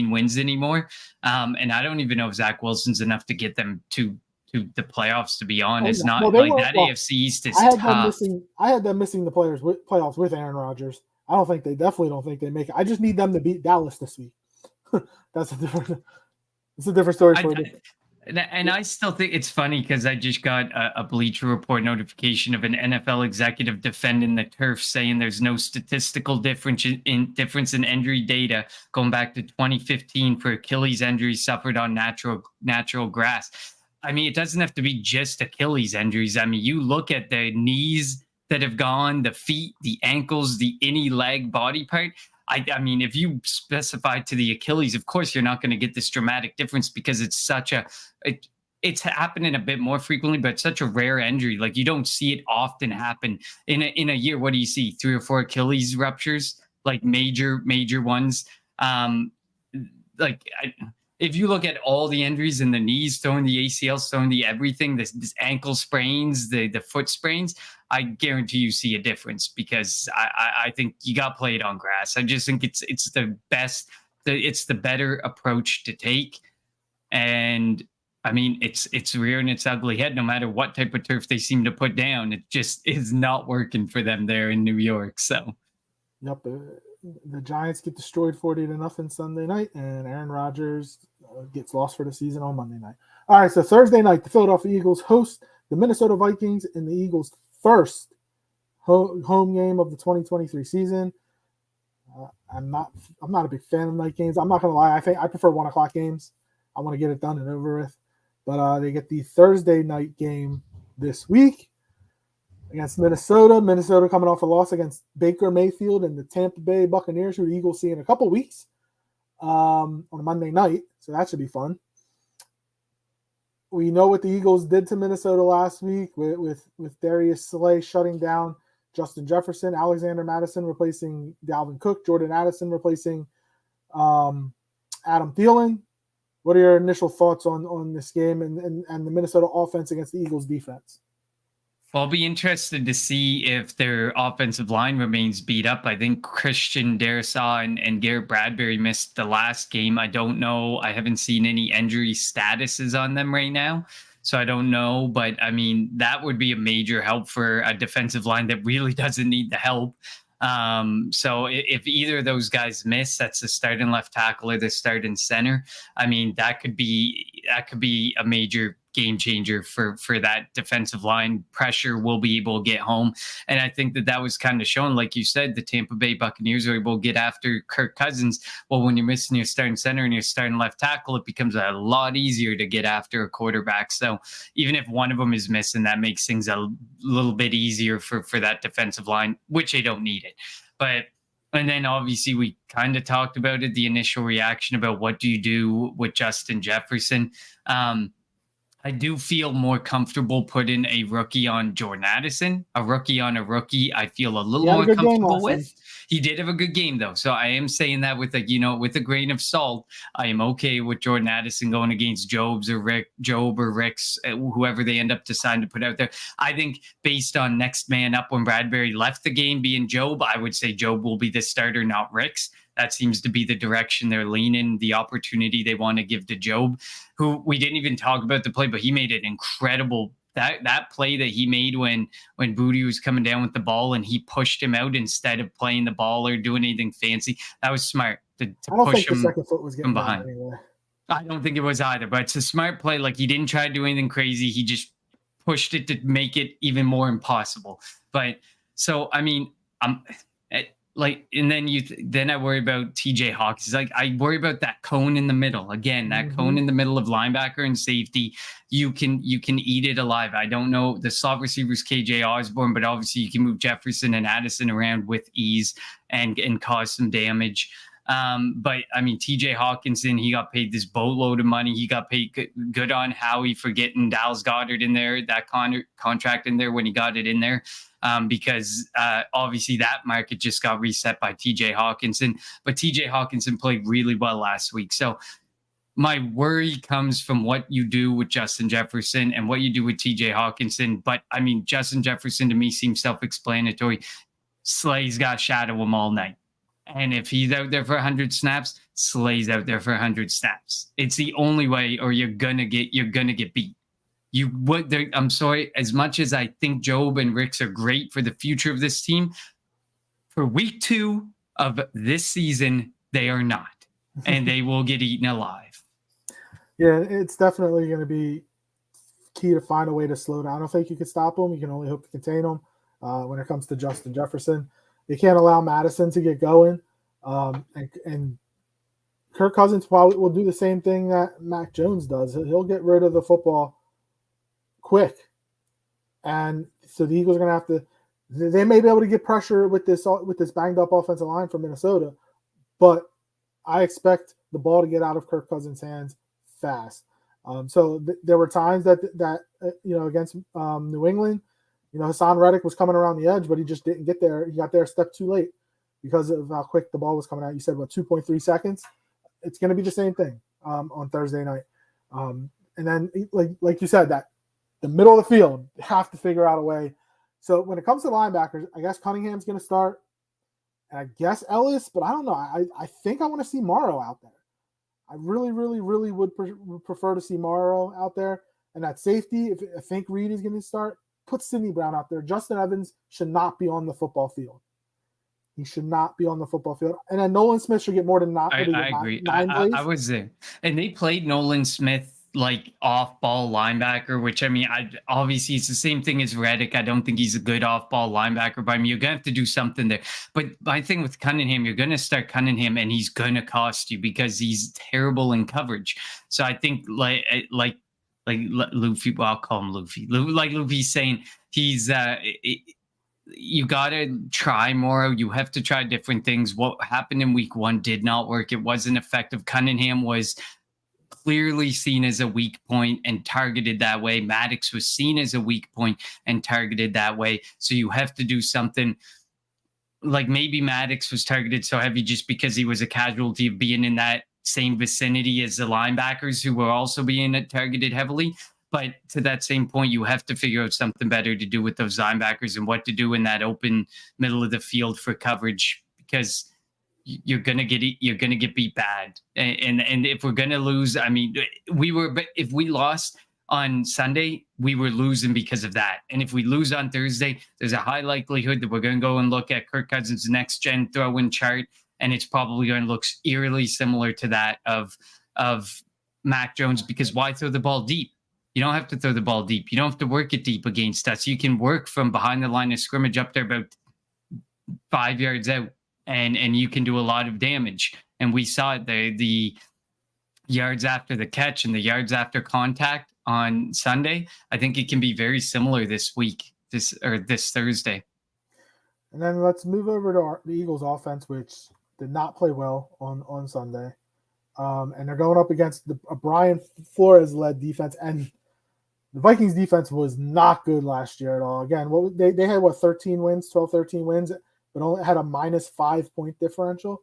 wins anymore. And I don't even know if Zach Wilson's enough to get them to the playoffs, to be Oh, honest. no. Well, Not they like were. that Well, AFC East I is had them tough. missing. I had them missing the playoffs with Aaron Rodgers. I don't think they definitely don't think they make it. I just need them to beat Dallas this week. That's a different. It's a different story for a different. And I still think it's funny because I just got a Bleacher Report notification of an NFL executive defending the turf, saying there's no statistical difference in injury data going back to 2015 for Achilles injuries suffered on natural grass. I mean, it doesn't have to be just Achilles injuries. I mean, you look at the knees that have gone, the feet, the ankles, the any leg body part. I mean, if you specify to the Achilles, of course, you're not going to get this dramatic difference because it's such a it, it's happening a bit more frequently, but it's such a rare injury. Like you don't see it often happen in a year. What do you see? 3 or 4 Achilles ruptures, like major ones. Um, like if you look at all the injuries in the knees, throwing the ACLs, throwing the everything, this ankle sprains, the foot sprains, I guarantee you see a difference because I think you got played on grass. I just think it's the best, it's the better approach to take. And I mean, it's rearing its ugly head no matter what type of turf they seem to put down. It just is not working for them there in New York. So, Yep, the Giants get destroyed 40-0 Sunday night, and Aaron Rodgers gets lost for the season on Monday night. All right, so Thursday night, the Philadelphia Eagles host the Minnesota Vikings in the Eagles' first home game of the 2023 season. I'm not a big fan of night games. I'm not gonna lie. I prefer 1 o'clock games. I want to get it done and over with. But they get the Thursday night game this week against Minnesota. Minnesota coming off a loss against Baker Mayfield and the Tampa Bay Buccaneers, who the Eagles see in a couple weeks on a Monday night. So that should be fun. We know what the Eagles did to Minnesota last week with Darius Slay shutting down Justin Jefferson, Alexander Madison replacing Dalvin Cook, Jordan Addison replacing Adam Thielen. What are your initial thoughts on this game and the Minnesota offense against the Eagles defense? Well, I'll be interested to see if their offensive line remains beat up. I think Christian Darrisaw and Garrett Bradbury missed the last game. I don't know. I haven't seen any injury statuses on them right now. So I don't know. But I mean, that would be a major help for a defensive line that really doesn't need the help. So if either of those guys miss, that's the starting left tackle or the starting center. I mean, that could be a major game changer for that defensive line. Pressure will be able to get home, and I think that was kind of shown, like you said, the Tampa Bay Buccaneers were able to get after Kirk Cousins. Well, when you're missing your starting center and your starting left tackle, it becomes a lot easier to get after a quarterback. So even if one of them is missing, that makes things a little bit easier for that defensive line, which they don't need it. But and then obviously we kind of talked about it, the initial reaction about what do you do with Justin Jefferson. I do feel more comfortable putting a rookie on Jordan Addison. A rookie on a rookie, I feel a He little had a more good game comfortable last week. with. He did have a good game though, so I am saying that with with a grain of salt. I am okay with Jordan Addison going against Job or Rick's, whoever they end up deciding to put out there. I think based on next man up when Bradbury left the game being Job, I would say Job will be the starter, not Rick's. That seems to be the direction they're leaning, the opportunity they want to give to Job, who we didn't even talk about the play, but he made an incredible that play that he made when Booty was coming down with the ball and he pushed him out instead of playing the ball or doing anything fancy. That was smart to I don't push think the him second foot was from getting down behind. anywhere. I don't think it was either, but it's a smart play. Like he didn't try to do anything crazy. He just pushed it to make it even more impossible. But so I mean, I'm and then I worry about TJ Hawkins. Like I worry about that cone in the middle again. That cone in the middle of linebacker and safety. You can eat it alive. I don't know the slot receivers KJ Osborne, but obviously you can move Jefferson and Addison around with ease and cause some damage. But I mean, TJ Hawkinson, he got paid this boatload of money. He got paid good on Howie for getting Dallas Goedert in there, that contract in there when he got it in there. Because obviously that market just got reset by TJ Hawkinson. But TJ Hawkinson played really well last week. So my worry comes from what you do with Justin Jefferson and what you do with TJ Hawkinson. But I mean, Justin Jefferson to me seems self-explanatory. Slay's got to shadow him all night. And if he's out there for 100 snaps, Slay's out there for 100 snaps. It's the only way, or you're gonna get beat. I'm sorry, as much as I think Job and Ricks are great for the future of this team, for week 2 of this season, they are not. And they will get eaten alive. Yeah, it's definitely going to be key to find a way to slow down. I don't think you can stop them. You can only hope to contain them when it comes to Justin Jefferson. You can't allow Madison to get going. And Kirk Cousins probably will do the same thing that Mac Jones does. He'll get rid of the football quick. And so the Eagles are going to have to – they may be able to get pressure with this banged-up offensive line from Minnesota, but I expect the ball to get out of Kirk Cousins' hands fast. There were times that against New England, Hassan Reddick was coming around the edge, but he just didn't get there. He got there a step too late because of how quick the ball was coming out. You said, 2.3 seconds? It's going to be the same thing on Thursday night. And then, like you said, that the middle of the field, they have to figure out a way. So when it comes to linebackers, I guess Cunningham's going to start. And I guess Ellis, but I don't know. I think I want to see Morrow out there. I really, really, really would prefer to see Morrow out there. And that safety, if I think Reed is going to start, put Sidney Brown out there. Justin Evans should not be on the football field. He should not be on the football field. And then Nolan Smith should get more than I agree. I was there. And they played Nolan Smith like off-ball linebacker, which I mean, obviously it's the same thing as Reddick. I don't think he's a good off-ball linebacker, but I mean, you're gonna have to do something there. But my thing with Cunningham, you're gonna start Cunningham, and he's gonna cost you because he's terrible in coverage. So I think like Luffy, well, I'll call him Luffy. Like Luffy's saying, he's you gotta try more. You have to try different things. What happened in week 1 did not work. It wasn't effective. Cunningham was clearly seen as a weak point and targeted that way. Maddox was seen as a weak point and targeted that way. So you have to do something. Like maybe Maddox was targeted so heavy just because he was a casualty of being in that same vicinity as the linebackers who were also being targeted heavily. But to that same point, you have to figure out something better to do with those linebackers and what to do in that open middle of the field for coverage, because you're gonna get beat bad. And if we're gonna lose, I mean, but if we lost on Sunday, we were losing because of that. And if we lose on Thursday, there's a high likelihood that we're gonna go and look at Kirk Cousins' next gen throw-in chart, and it's probably going to look eerily similar to that of Mac Jones, because why throw the ball deep? You don't have to throw the ball deep. You don't have to work it deep against us. You can work from behind the line of scrimmage up there about 5 yards out, and you can do a lot of damage. And we saw it the yards after the catch and the yards after contact on Sunday. I think it can be very similar this week, this Thursday. And then let's move over to the Eagles offense, which did not play well on Sunday. And they're going up against a Brian Flores-led defense. And The Vikings defense was not good last year at all. Again, they had 13 wins, 12, 13 wins, but only had a -5 point differential.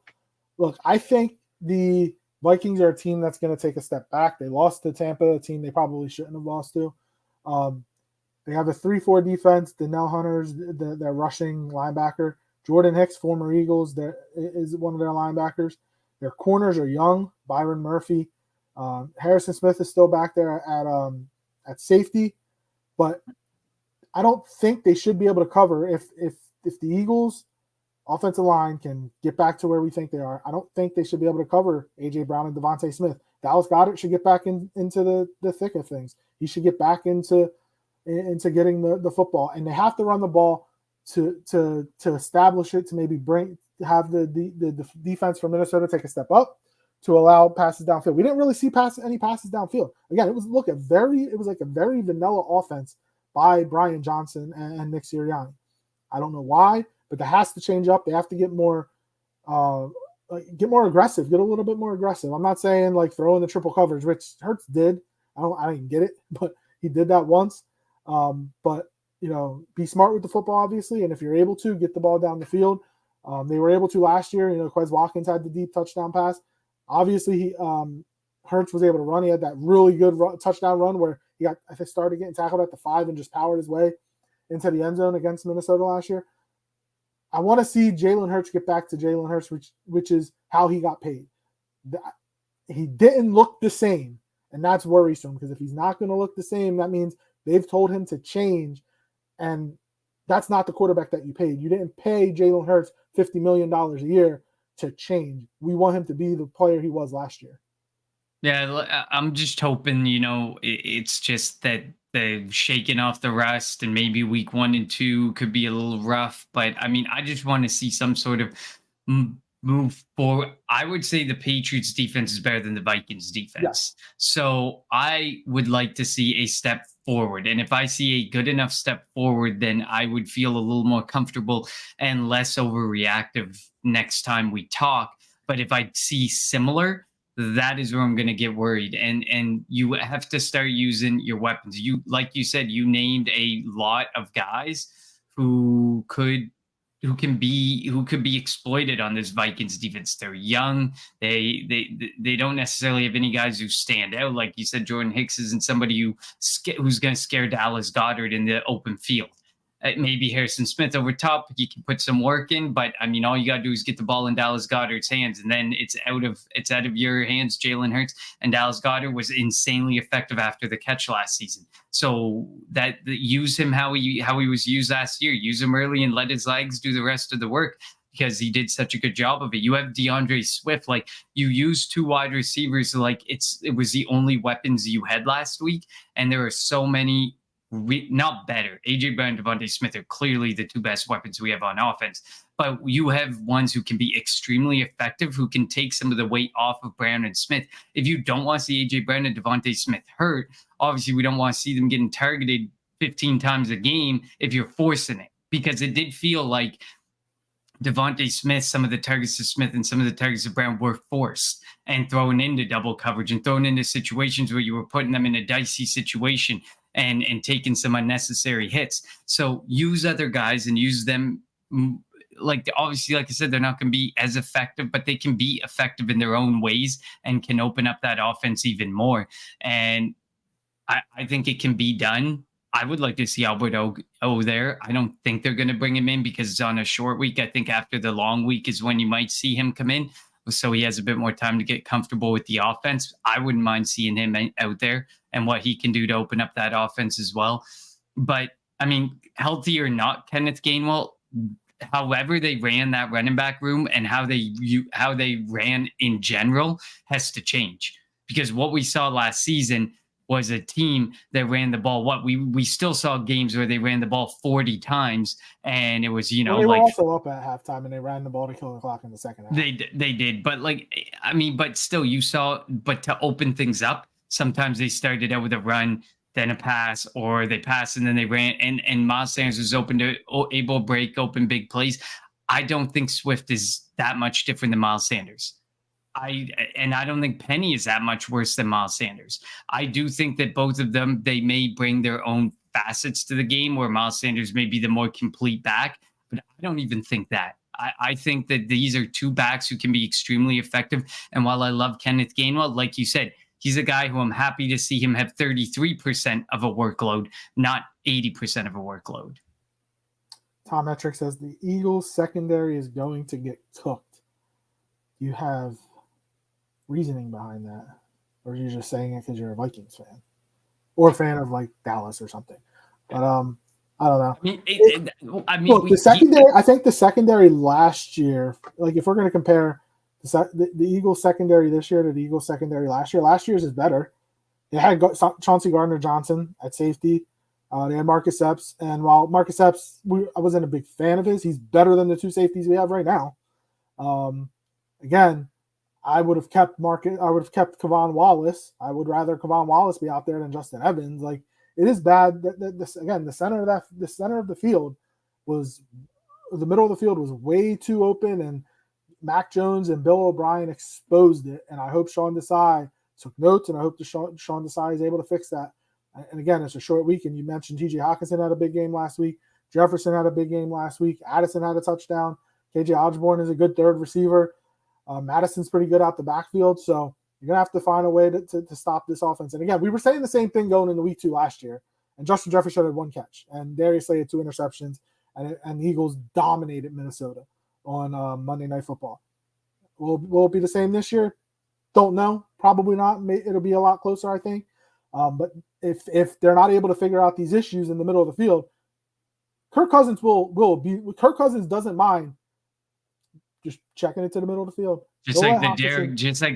Look, I think the Vikings are a team that's going to take a step back. They lost to Tampa, a team they probably shouldn't have lost to. They have a 3-4 defense. Danielle Hunter's their rushing linebacker. Jordan Hicks, former Eagles, is one of their linebackers. Their corners are young. Byron Murphy. Harrison Smith is still back there at safety, but I don't think they should be able to cover if the Eagles offensive line can get back to where we think they are. I don't think they should be able to cover A.J. Brown and Devontae Smith. Dallas Goedert should get back into the thick of things. He should get back into getting the football, and they have to run the ball to establish it, to maybe have the defense from Minnesota take a step up to allow passes downfield. We didn't really see any passes downfield. Again, it was like a very vanilla offense by Brian Johnson and Nick Sirianni. I don't know why, but that has to change up. They have to get more aggressive, get a little bit more aggressive. I'm not saying like throw in the triple coverage, which Hurts did. I didn't get it, but he did that once. But be smart with the football, obviously, and if you're able to get the ball down the field, they were able to last year. Quez Watkins had the deep touchdown pass. Obviously, Hurts was able to run. He had that really good touchdown run where I think, started getting tackled at the 5 and just powered his way into the end zone against Minnesota last year. I want to see Jalen Hurts get back to Jalen Hurts, which is how he got paid. He didn't look the same, and that's worrisome, because if he's not going to look the same, that means they've told him to change, and that's not the quarterback that you paid. You didn't pay Jalen Hurts $50 million a year to change. We want him to be the player he was last year. Yeah, I'm just hoping, it's just that they've shaken off the rust, and maybe week 1 and 2 could be a little rough. But I mean, I just want to see some sort of move forward. I would say the Patriots defense is better than the Vikings defense. Yeah. So I would like to see a step forward. And if I see a good enough step forward, then I would feel a little more comfortable and less overreactive next time we talk. But if I see similar, that is where I'm going to get worried. And you have to start using your weapons. Like you said, you named a lot of guys who could be exploited on this Vikings defense. They're young. They don't necessarily have any guys who stand out. Like you said, Jordan Hicks isn't somebody who's going to scare Dallas Goedert in the open field. Maybe Harrison Smith over top, he can put some work in, but I mean, all you got to do is get the ball in Dallas Goedert's hands, and then it's out of your hands, Jalen Hurts. And Dallas Goedert was insanely effective after the catch last season. So use him how he was used last year. Use him early and let his legs do the rest of the work, because he did such a good job of it. You have DeAndre Swift, like you used 2 wide receivers, like it was the only weapons you had last week, and there are so many. Not better. AJ Brown and Devontae Smith are clearly the 2 best weapons we have on offense, but you have ones who can be extremely effective, who can take some of the weight off of Brown and Smith. If you don't want to see AJ Brown and Devontae Smith hurt, obviously we don't want to see them getting targeted 15 times a game if you're forcing it, because it did feel like Devontae Smith, some of the targets to Smith and some of the targets to Brown were forced and thrown into double coverage and thrown into situations where you were putting them in a dicey situation and taking some unnecessary hits. So use other guys and use them. Obviously, like I said, they're not going to be as effective, but they can be effective in their own ways and can open up that offense even more. And I think it can be done. I would like to see Albert O there. I don't think they're going to bring him in because it's on a short week. I think after the long week is when you might see him come in, so he has a bit more time to get comfortable with the offense. I wouldn't mind seeing him out there and what he can do to open up that offense as well. But I mean, healthy or not, Kenneth Gainwell, however they ran that running back room and how they ran in general has to change, because what we saw last season was a team that ran the ball. We still saw games where they ran the ball 40 times, and it was, they were also up at halftime, and they ran the ball to kill the clock in the second half. They did, but but still, you saw. But to open things up, sometimes they started out with a run, then a pass, or they passed and then they ran. And Miles Sanders was able to break open big plays. I don't think Swift is that much different than Miles Sanders. I don't think Penny is that much worse than Miles Sanders. I do think that both of them, they may bring their own facets to the game where Miles Sanders may be the more complete back, but I don't even think that. I think that these are two backs who can be extremely effective. And while I love Kenneth Gainwell, like you said, he's a guy who I'm happy to see him have 33% of a workload, not 80% of a workload. Tom Metric says the Eagles secondary is going to get cooked. You have reasoning behind that, or are you just saying it because you're a Vikings fan or a fan of like Dallas or something? But I don't know. Look, the secondary. I think the secondary last year, like if we're going to compare the Eagles secondary this year to the Eagles secondary last year's is better. They had Chauncey Gardner-Johnson at safety. They had Marcus Epps, and while Marcus Epps, I wasn't a big fan of his. He's better than the two safeties we have right now. Again, I would have kept Kevon Wallace. I would rather Kevon Wallace be out there than Justin Evans. Like, it is bad that this, again, the center of the field was, the middle of the field was way too open, and Mac Jones and Bill O'Brien exposed it. And I hope Sean Desai took notes, and I hope Sean Desai is able to fix that. And again, it's a short week, and you mentioned T.J. Hockenson had a big game last week. Jefferson had a big game last week. Addison had a touchdown. KJ Osborne is a good third receiver. Madison's pretty good out the backfield, so you're going to have to find a way to stop this offense. And again, we were saying the same thing going into week 2 last year, and Justin Jefferson had 1 catch, and Darius Slay had 2 interceptions, and the Eagles dominated Minnesota on Monday Night Football. Will it be the same this year? Don't know. Probably not. It'll be a lot closer, I think. But if they're not able to figure out these issues in the middle of the field, Kirk Cousins will be. Kirk Cousins doesn't mind just checking it to the middle of the field. Just like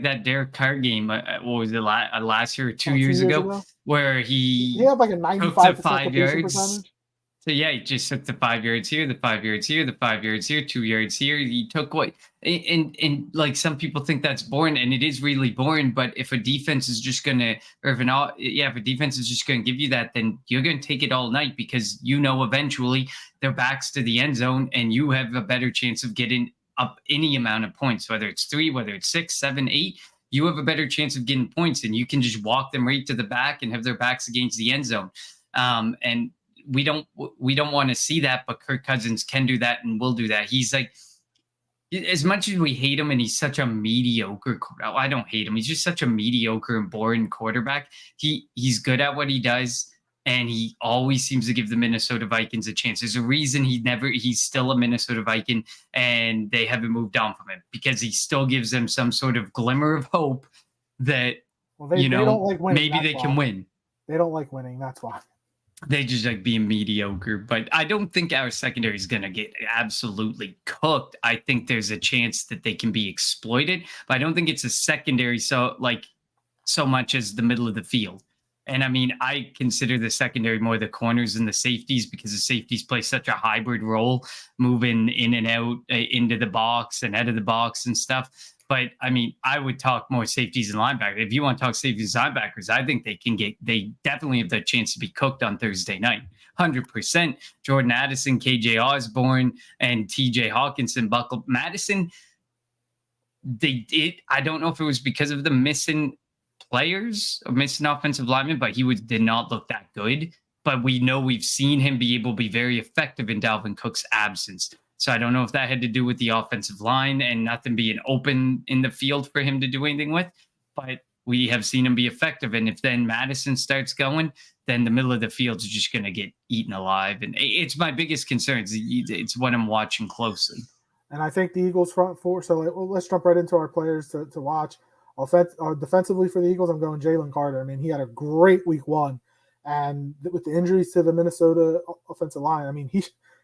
that Derek Carr game. What was it, last year or 2 years ago, where he had like a 95% 5 yards. Percentage. So yeah, he just took the 5 yards here, the 5 yards here, the 5 yards here, 2 yards here. He took what, and like some people think that's boring, and it is really boring. But if a defense is just gonna, or if a defense is just gonna give you that, then you're gonna take it all night, because eventually their backs to the end zone, and you have a better chance of getting up any amount of points, whether it's 3, whether it's 6, 7, 8. You have a better chance of getting points, and you can just walk them right to the back and have their backs against the end zone. And we don't want to see that, but Kirk Cousins can do that and will do that. He's like, as much as we hate him, and he's such a mediocre, I don't hate him. He's just such a mediocre and boring quarterback. He's good at what he does, and he always seems to give the Minnesota Vikings a chance. There's a reason he's still a Minnesota Viking, and they haven't moved on from him, because he still gives them some sort of glimmer of hope that, they don't like winning, maybe they can win. They don't like winning. That's why. They just like being mediocre. But I don't think our secondary is going to get absolutely cooked. I think there's a chance that they can be exploited, but I don't think it's a secondary so much as the middle of the field. And I mean, I consider the secondary more the corners and the safeties, because the safeties play such a hybrid role, moving in and out into the box and out of the box and stuff. But I mean, I would talk more safeties and linebackers. If you want to talk safeties and linebackers, I think they definitely have the chance to be cooked on Thursday night. 100%. Jordan Addison, KJ Osborne, and TJ Hawkinson buckled. Madison, they did. I don't know if it was because of the missing players or missing offensive linemen, but he did not look that good. But we've seen him be able to be very effective in Dalvin Cook's absence. So I don't know if that had to do with the offensive line and nothing being open in the field for him to do anything with, but we have seen him be effective. And if then Madison starts going, then the middle of the field is just going to get eaten alive. And it's my biggest concern. It's what I'm watching closely. And I think the Eagles front four. So let's jump right into our players to watch. Defensively for the Eagles, I'm going Jalen Carter. I mean, he had a great week 1. And with the injuries to the Minnesota offensive line, I mean,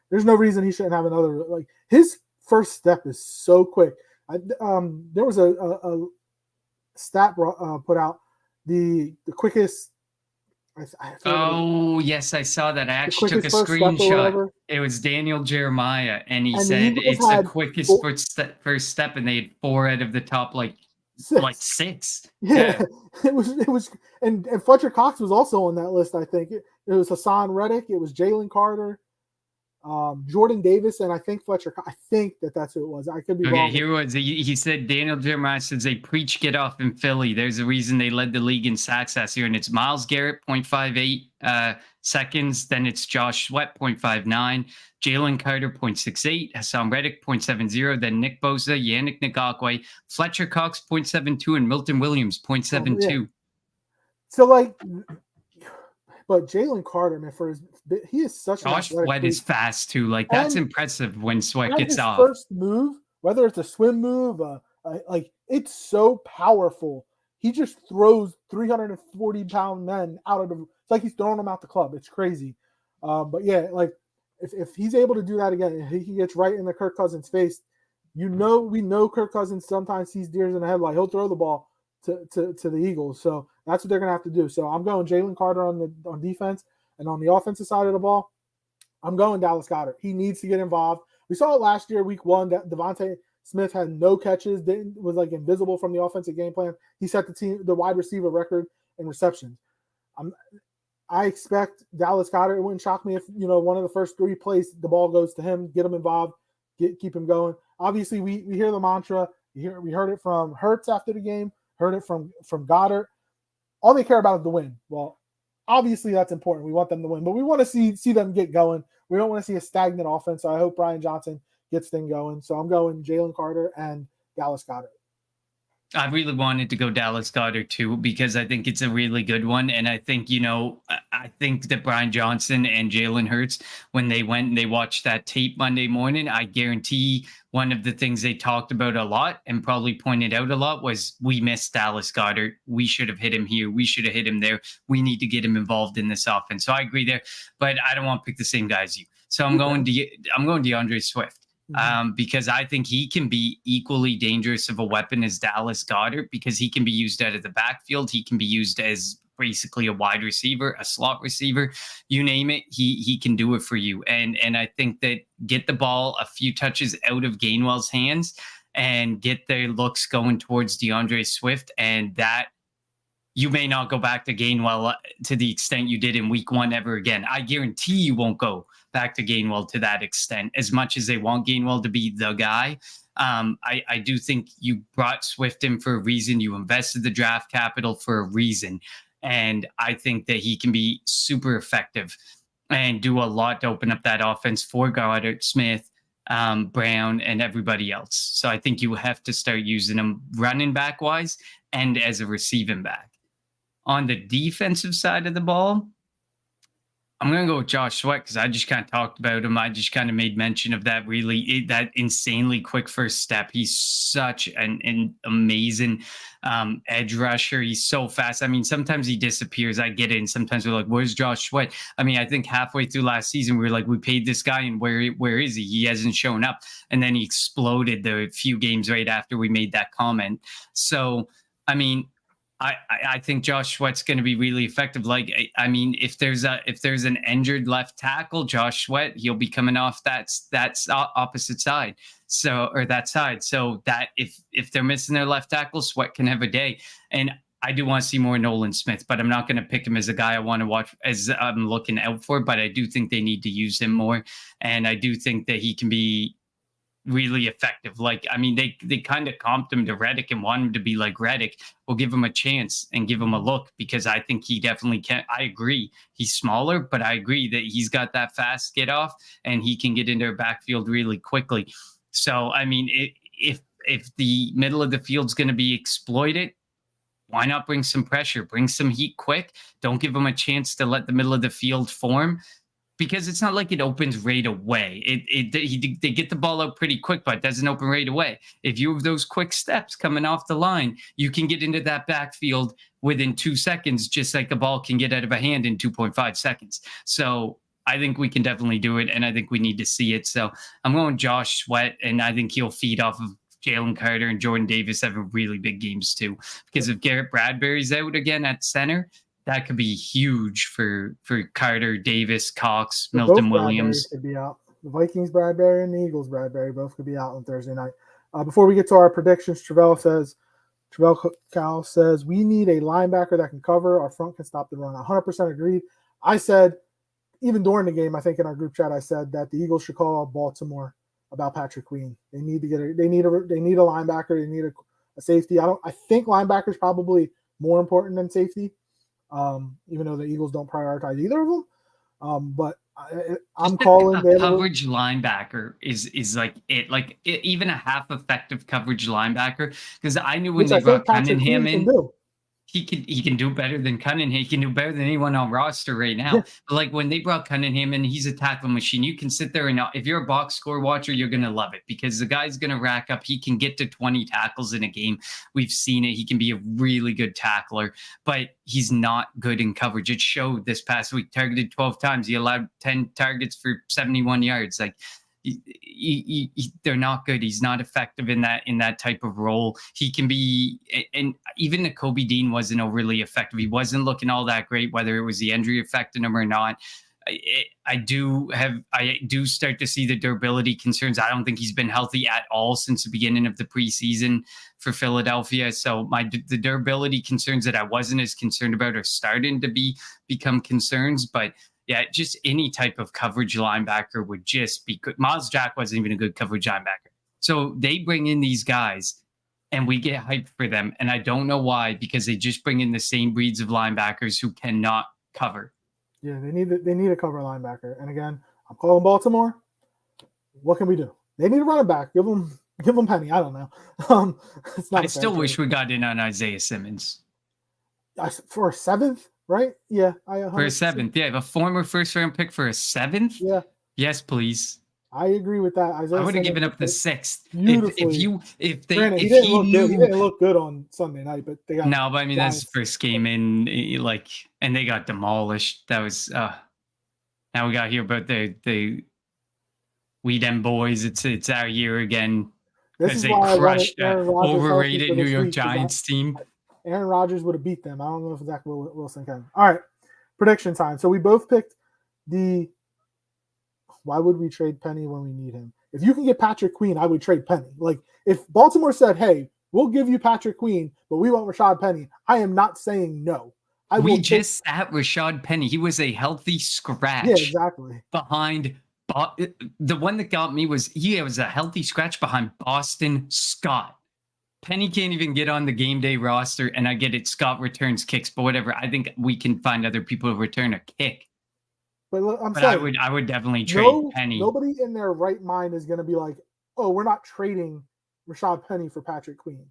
there's no reason he shouldn't have another. Like, his first step is so quick. There was a stat put out, the quickest. Yes, I saw that. I actually took a screenshot. It was Daniel Jeremiah, and he said it's the quickest first step, and they had 4 out of the top like 6. Yeah. It was, and Fletcher Cox was also on that list. I think it was Hassan Reddick. It was Jalen Carter. Jordan Davis, and I think Fletcher. I think that's who it was. I could be Okay, wrong. here was he said Daniel Jeremiah says they preach get off in Philly. There's a reason they led the league in sacks last year, and it's Myles Garrett 0.58 seconds. Then it's Josh Sweat 0.59, Jalen Carter 0.68, Hassan Reddick 0.70, then Nick Bosa, Yannick Ngakoue, Fletcher Cox 0.72, and Milton Williams 0.72. Yeah. So like, but Jalen Carter, man, he is such Josh an athletic Sweat is fast too. Like that's impressive when Sweat gets his off. First move, whether it's a swim move, like it's so powerful. He just throws 340-pound men out of the. It's like he's throwing them out the club. It's crazy. But yeah, like if he's able to do that again, he gets right in the Kirk Cousins face. We know Kirk Cousins sometimes sees deers in the headlight. He'll throw the ball to the Eagles. So that's what they're gonna have to do. So I'm going Jalen Carter on defense, and on the offensive side of the ball, I'm going Dallas Goedert. He needs to get involved. We saw it last year, week 1. That Devontae Smith had no catches, was like invisible from the offensive game plan. He set the wide receiver record in receptions. I expect Dallas Goedert. It wouldn't shock me if one of the first 3 plays the ball goes to him. Get him involved, keep him going. Obviously, we hear the mantra. We heard it from Hurts after the game. Heard it from Goddard. All they care about is the win. Well, obviously that's important. We want them to win, but we want to see them get going. We don't want to see a stagnant offense. So I hope Brian Johnson gets things going. So I'm going Jalen Carter and Dallas Goedert. I really wanted to go Dallas Goedert too, because I think it's a really good one. And I think, I think that Brian Johnson and Jalen Hurts, when they went and they watched that tape Monday morning, I guarantee one of the things they talked about a lot and probably pointed out a lot was we missed Dallas Goedert. We should have hit him here. We should have hit him there. We need to get him involved in this offense. So I agree there, but I don't want to pick the same guy as you. So I'm going DeAndre Swift. Because I think he can be equally dangerous of a weapon as Dallas Goedert, because he can be used out of the backfield. He can be used as basically a wide receiver, a slot receiver, you name it. He can do it for you. And I think that get the ball a few touches out of Gainwell's hands and get their looks going towards DeAndre Swift, and that you may not go back to Gainwell to the extent you did in week 1 ever again. I guarantee you won't go back to Gainwell to that extent, as much as they want Gainwell to be the guy. I do think you brought Swift in for a reason. You invested the draft capital for a reason. And I think that he can be super effective and do a lot to open up that offense for Goddard, Smith, Brown, and everybody else. So I think you have to start using him running back wise and as a receiving back. On the defensive side of the ball, I'm going to go with Josh Sweat because I just kind of talked about him. I just kind of made mention of that that insanely quick first step. He's such an amazing edge rusher. He's so fast. I mean, sometimes he disappears. I get it. And sometimes we're like, where's Josh Sweat? I mean, I think halfway through last season, we were like, we paid this guy and where is he? He hasn't shown up. And then he exploded the few games right after we made that comment. So, I mean, I think Josh Sweat's going to be really effective. Like, I mean, if there's an injured left tackle, Josh Sweat, he'll be coming off that's opposite side. So, or that side. So that if they're missing their left tackle, Sweat can have a day. And I do want to see more Nolan Smith, but I'm not going to pick him as a guy I want to watch as I'm looking out for, but I do think they need to use him more. And I do think that he can be really effective. Like, I mean, they kind of comped him to Reddick and want him to be like Reddick. We'll give him a chance and give him a look, because I think he definitely can. I agree. He's smaller, but I agree that he's got that fast get off and he can get into a backfield really quickly. So, I mean, if the middle of the field's going to be exploited, why not bring some pressure, bring some heat quick? Don't give them a chance to let the middle of the field form, because it's not like it opens right away. They get the ball out pretty quick, but it doesn't open right away. If you have those quick steps coming off the line, you can get into that backfield within 2 seconds, just like the ball can get out of a hand in 2.5 seconds. So I think we can definitely do it, and I think we need to see it. So I'm going Josh Sweat, and I think he'll feed off of Jalen Carter and Jordan Davis having really big games too. Because if Garrett Bradbury's out again at center, that could be huge for Carter, Davis, Cox, Milton Williams. Could be out. The Vikings Bradbury and the Eagles Bradbury both could be out on Thursday night. Before we get to our predictions, Travell Cal says we need a linebacker that can cover. Our front can stop the run. 100% agreed. I said even during the game, I think in our group chat, I said that the Eagles should call Baltimore about Patrick Queen. They need to they need a linebacker. They need a safety. I think linebacker is probably more important than safety, even though the Eagles don't prioritize either of them. But I'm calling a coverage linebacker is like it, even a half effective coverage linebacker. Because I knew when they brought Cunningham in, he can do better than Cunningham. He can do better than anyone on roster right now. Yeah. But like when they brought Cunningham in, he's a tackle machine. You can sit there and if you're a box score watcher, you're gonna love it because the guy's gonna rack up. He can get to 20 tackles in a game. We've seen it. He can be a really good tackler, but he's not good in coverage. It showed this past week. Targeted 12 times. He allowed 10 targets for 71 yards. Like. They're not good. He's not effective in that type of role. He can be, and even Kobe Dean wasn't overly effective. He wasn't looking all that great, whether it was the injury affecting him or not. I do start to see the durability concerns. I don't think he's been healthy at all since the beginning of the preseason for Philadelphia. So the durability concerns that I wasn't as concerned about are starting to become concerns, but. Yeah, just any type of coverage linebacker would just be good. Miles Jack wasn't even a good coverage linebacker. So they bring in these guys and we get hyped for them. And I don't know why, because they just bring in the same breeds of linebackers who cannot cover. Yeah, they need a cover linebacker. And again, I'm calling Baltimore. What can we do? They need a running back. Give them Penny. I don't know. I still wish we got in on Isaiah Simmons. For a 7th? Right? Yeah. For a 7th. Yeah. A former first-round pick for a 7th? Yeah. Yes, please. I agree with that. I would have given up the 6th. If they Granted, he didn't look good on Sunday night, but they got but I mean that's the first game in and they got demolished. That was now we got to hear about the We Dem Boys. It's our year again because they crushed overrated New York Giants team. Aaron Rodgers would have beat them. I don't know if Zach Wilson can. All right, prediction time. So we both picked why would we trade Penny when we need him? If you can get Patrick Queen, I would trade Penny. Like, if Baltimore said, hey, we'll give you Patrick Queen, but we want Rashad Penny, I am not saying no. We just sat Rashad Penny. He was a healthy scratch. Yeah, exactly. Behind the one that got me was he was a healthy scratch behind Boston Scott. Penny can't even get on the game day roster, and I get it. Scott returns kicks, but whatever. I think we can find other people to return a kick. But saying, I would definitely trade Penny. Nobody in their right mind is going to be like, oh, we're not trading Rashad Penny for Patrick Queen.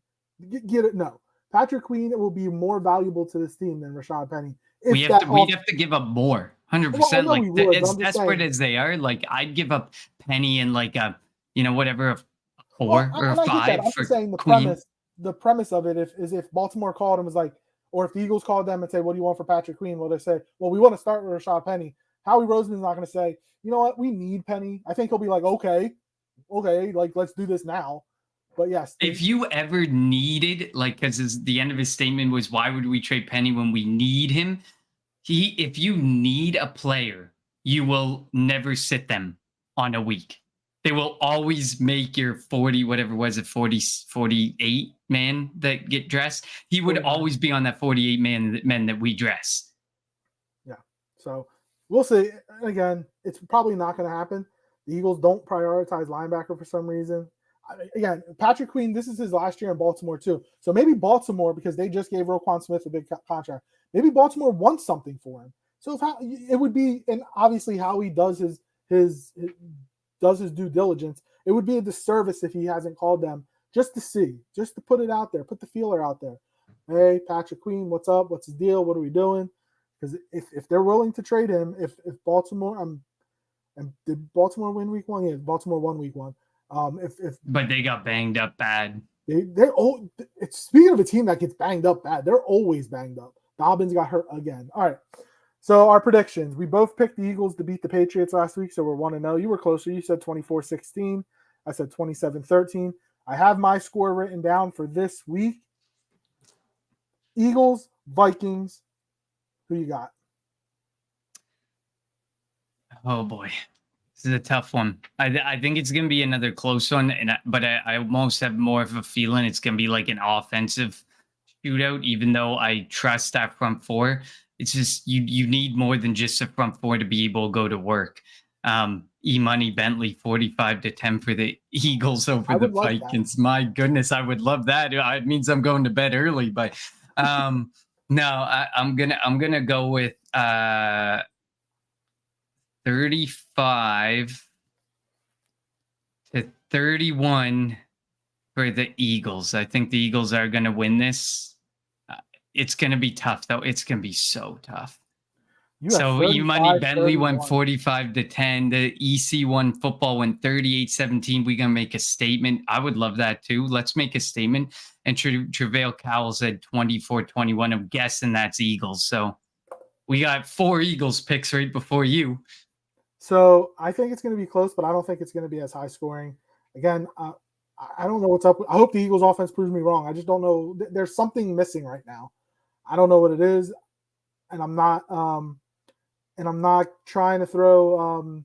Get it? No. Patrick Queen will be more valuable to this team than Rashad Penny. We'd have to give up more. 100%. Well, as desperate as they are, like I'd give up Penny and like a, whatever, a 4 or a 5 I'm for saying Queen. The premise of it is if Baltimore called and was like, or if the Eagles called them and say, what do you want for Patrick Queen? Well, they say, well, we want to start with Rashad Penny. Howie Roseman's not going to say, you know what, we need Penny. I think he'll be like, okay, like let's do this now. But yes, if you ever needed, because the end of his statement was, why would we trade Penny when we need him? If you need a player, you will never sit them on a week. They will always make your 40, whatever was it, 48 man that get dressed. He would always be on that 48 men that we dress. Yeah. So we'll see. Again, it's probably not going to happen. The Eagles don't prioritize linebacker for some reason. Again, Patrick Queen, this is his last year in Baltimore too. So maybe Baltimore, because they just gave Roquan Smith a big contract, maybe Baltimore wants something for him. So it would be, and obviously how he does his due diligence, it would be a disservice if he hasn't called them just to see, just to put it out there, put the feeler out there. Hey, Patrick Queen, what's up? What's his deal? What are we doing? Because if they're willing to trade him, if Baltimore, and did Baltimore win week 1? Yeah, Baltimore won week 1. But they got banged up bad. Speaking of a team that gets banged up bad, they're always banged up. Dobbins got hurt again. All right. So our predictions. We both picked the Eagles to beat the Patriots last week, so we're 1-0. You were closer. You said 24-16. I said 27-13. I have my score written down for this week. Eagles, Vikings. Who you got? Oh, boy. This is a tough one. I think it's going to be another close one, but I almost have more of a feeling it's going to be like an offensive shootout, even though I trust that front four. It's just you need more than just a front four to be able to go to work. E-money Bentley 45-10 for the Eagles over I the would like that. Vikings. My goodness, I would love that. It means I'm going to bed early, but no, I'm gonna go with 35-31 for the Eagles. I think the Eagles are going to win this. Uh, it's going to be tough, though. It's going to be so tough. You have So E-money Bentley went 35-31. 45-10. The EC1 football went 38-17. We're going to make a statement. I would love that too. Let's make a statement. And Trevail Cowell said 24-21. I'm guessing that's Eagles. So we got 4 Eagles picks right before you. So I think it's going to be close, but I don't think it's going to be as high scoring. Again, I don't know what's up. I hope the Eagles offense proves me wrong. I just don't know. There's something missing right now. I don't know what it is, and I'm not trying to throw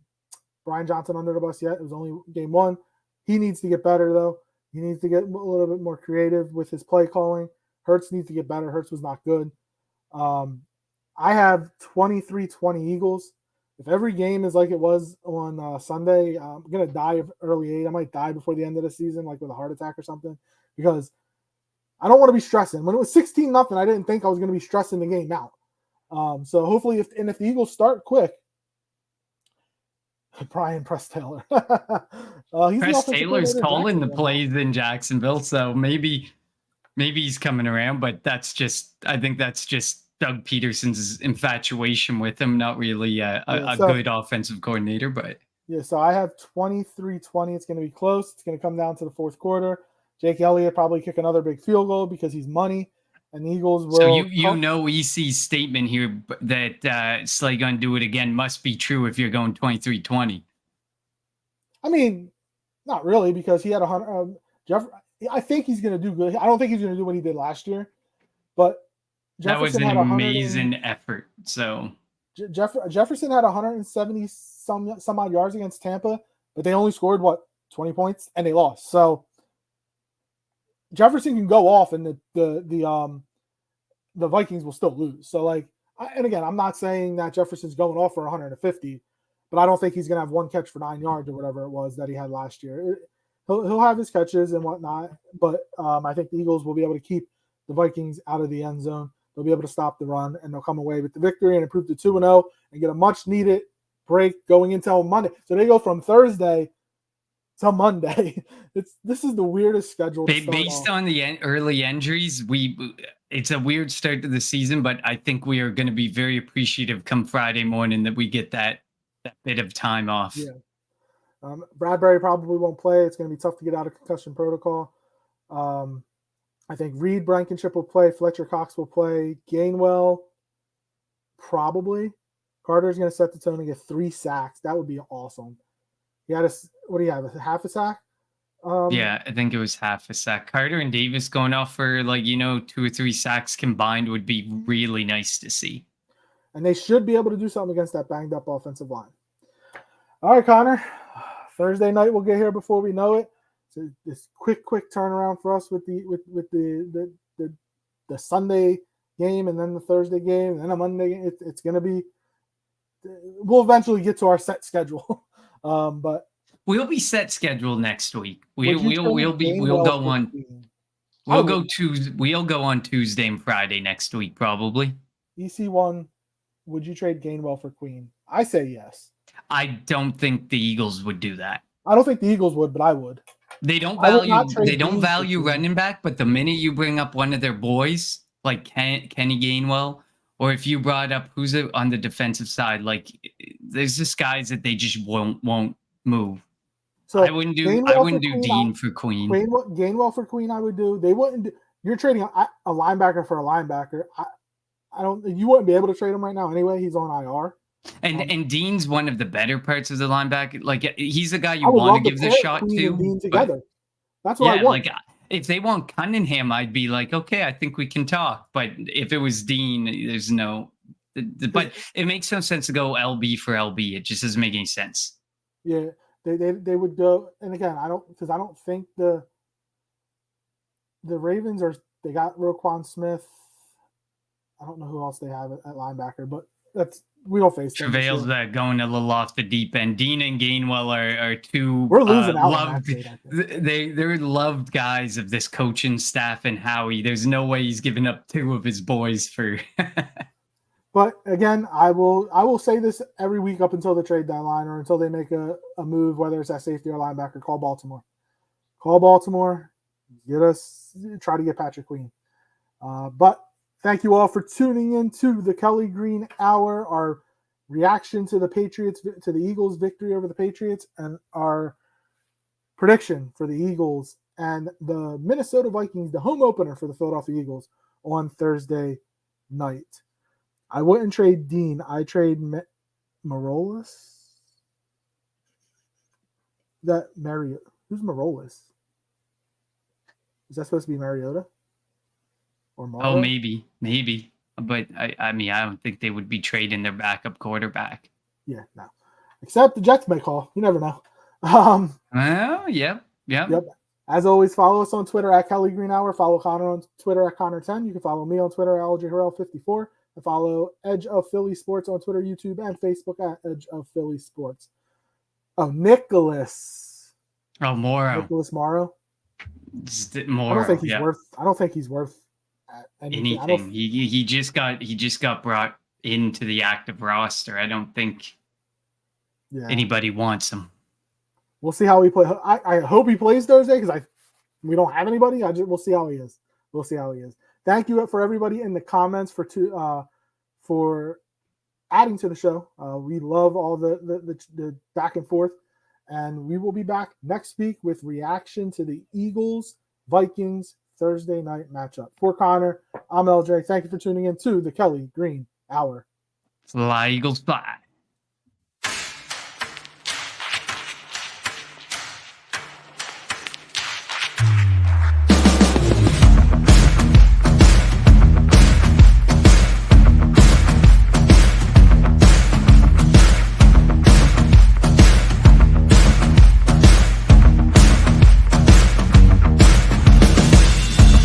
Brian Johnson under the bus yet. It was only game 1. He needs to get better though. He needs to get a little bit more creative with his play calling. Hurts needs to get better. Hurts was not good. I have 23-20 Eagles. If every game is like it was on Sunday, I'm going to die of early age. I might die before the end of the season, like with a heart attack or something, because I don't want to be stressing. When it was 16-0, I didn't think I was going to be stressing the game out. So hopefully, if the Eagles start quick, Brian Press Taylor. He's Press Taylor's calling the plays in Jacksonville, so maybe he's coming around, but I think that's just Doug Peterson's infatuation with him, not really a good offensive coordinator. But yeah, so I have 23-20. It's going to be close. It's going to come down to the fourth quarter. Jake Elliott probably kick another big field goal because he's money, and the Eagles will. So EC's statement here that Slay going to do it again must be true if you're going 23-20. I mean, not really, because he had 100. I think he's going to do good. I don't think he's going to do what he did last year, but Jefferson that was an amazing effort. So Jefferson had 170 some odd yards against Tampa, but they only scored 20 points and they lost. So Jefferson can go off, and the Vikings will still lose. So and again, I'm not saying that Jefferson's going off for 150, but I don't think he's going to have one catch for 9 yards or whatever it was that he had last year. He'll have his catches and whatnot, but I think the Eagles will be able to keep the Vikings out of the end zone. They'll be able to stop the run, and they'll come away with the victory and improve to 2-0 and get a much-needed break going into Monday. So they go from Thursday to Monday. This is the weirdest schedule. Based on the early injuries, it's a weird start to the season, but I think we are going to be very appreciative come Friday morning that we get that bit of time off. Yeah. Bradbury probably won't play. It's going to be tough to get out of concussion protocol. I think Reed Blankenship will play. Fletcher Cox will play. Gainwell, probably. Carter's going to set the tone and get 3 sacks. That would be awesome. He had what do you have? Half a sack? Yeah, I think it was half a sack. Carter and Davis going off for 2 or 3 sacks combined would be really nice to see. And they should be able to do something against that banged up offensive line. All right, Connor. Thursday night we'll get here before we know it. So this quick turnaround for us with the Sunday game and then the Thursday game and then a Monday game. It's going to be. We'll eventually get to our set schedule, but we'll be set scheduled next week. We'll go on Tuesday and Friday next week probably. EC1, would you trade Gainwell for Queen? I say yes. I don't think the Eagles would do that. I don't think the Eagles would, but I would. They don't value running back, but the minute you bring up one of their boys, like Kenny Gainwell, or if you brought up who's on the defensive side, there's just guys that they just won't move. So I wouldn't do Dean for Queen. Gainwell for Queen, I would do. They wouldn't. You're trading a linebacker for a linebacker. I don't. You wouldn't be able to trade him right now anyway. He's on IR. And Dean's one of the better parts of the linebacker. He's the guy you want to give the shot to. Dean together. That's what I want. If they want Cunningham, I'd be like, okay, I think we can talk. But if it was Dean, there's no. But it makes no sense to go LB for LB. It just doesn't make any sense. Yeah, they would go. And again, I don't think the Ravens they got Roquan Smith. I don't know who else they have at linebacker, but we don't face them this Travail's year. going a little off the deep end. Dean and Gainwell are two We're losing out on that loved. trade, I think. They're loved guys of this coaching staff and Howie. There's no way he's giving up two of his boys for. But again, I will say this every week up until the trade deadline or until they make a move, whether it's at safety or linebacker. Call Baltimore. Call Baltimore. Try to get Patrick Queen. But thank you all for tuning in to the Kelly Green Hour, our reaction to the Eagles' victory over the Patriots, and our prediction for the Eagles and the Minnesota Vikings, the home opener for the Philadelphia Eagles on Thursday night. I wouldn't trade Dean. I trade Marolis. Who's Marolis? Is that supposed to be Mariota? Or Morrow? Oh, maybe. But I mean, I don't think they would be trading their backup quarterback. Yeah, no. Except the Jets may call. You never know. Well, yep. As always, follow us on Twitter at Kelly Green Hour. Follow Connor on Twitter at Connor10. You can follow me on Twitter at LJHarrell54. And follow Edge of Philly Sports on Twitter, YouTube, and Facebook at Edge of Philly Sports. Oh, Nicholas. Oh, Morrow. Nicholas Morrow. Morrow. I don't think he's worth anything. He just got brought into the active roster. I don't think anybody wants him. We'll see how he plays. I hope he plays Thursday because we don't have anybody. We'll see how he is. Thank you for everybody in the comments for adding to the show. We love all the back and forth, and we will be back next week with reaction to the Eagles Vikings Thursday night matchup. For Connor, I'm LJ. Thank you for tuning in to the Kelly Green Hour. Fly Eagles fly.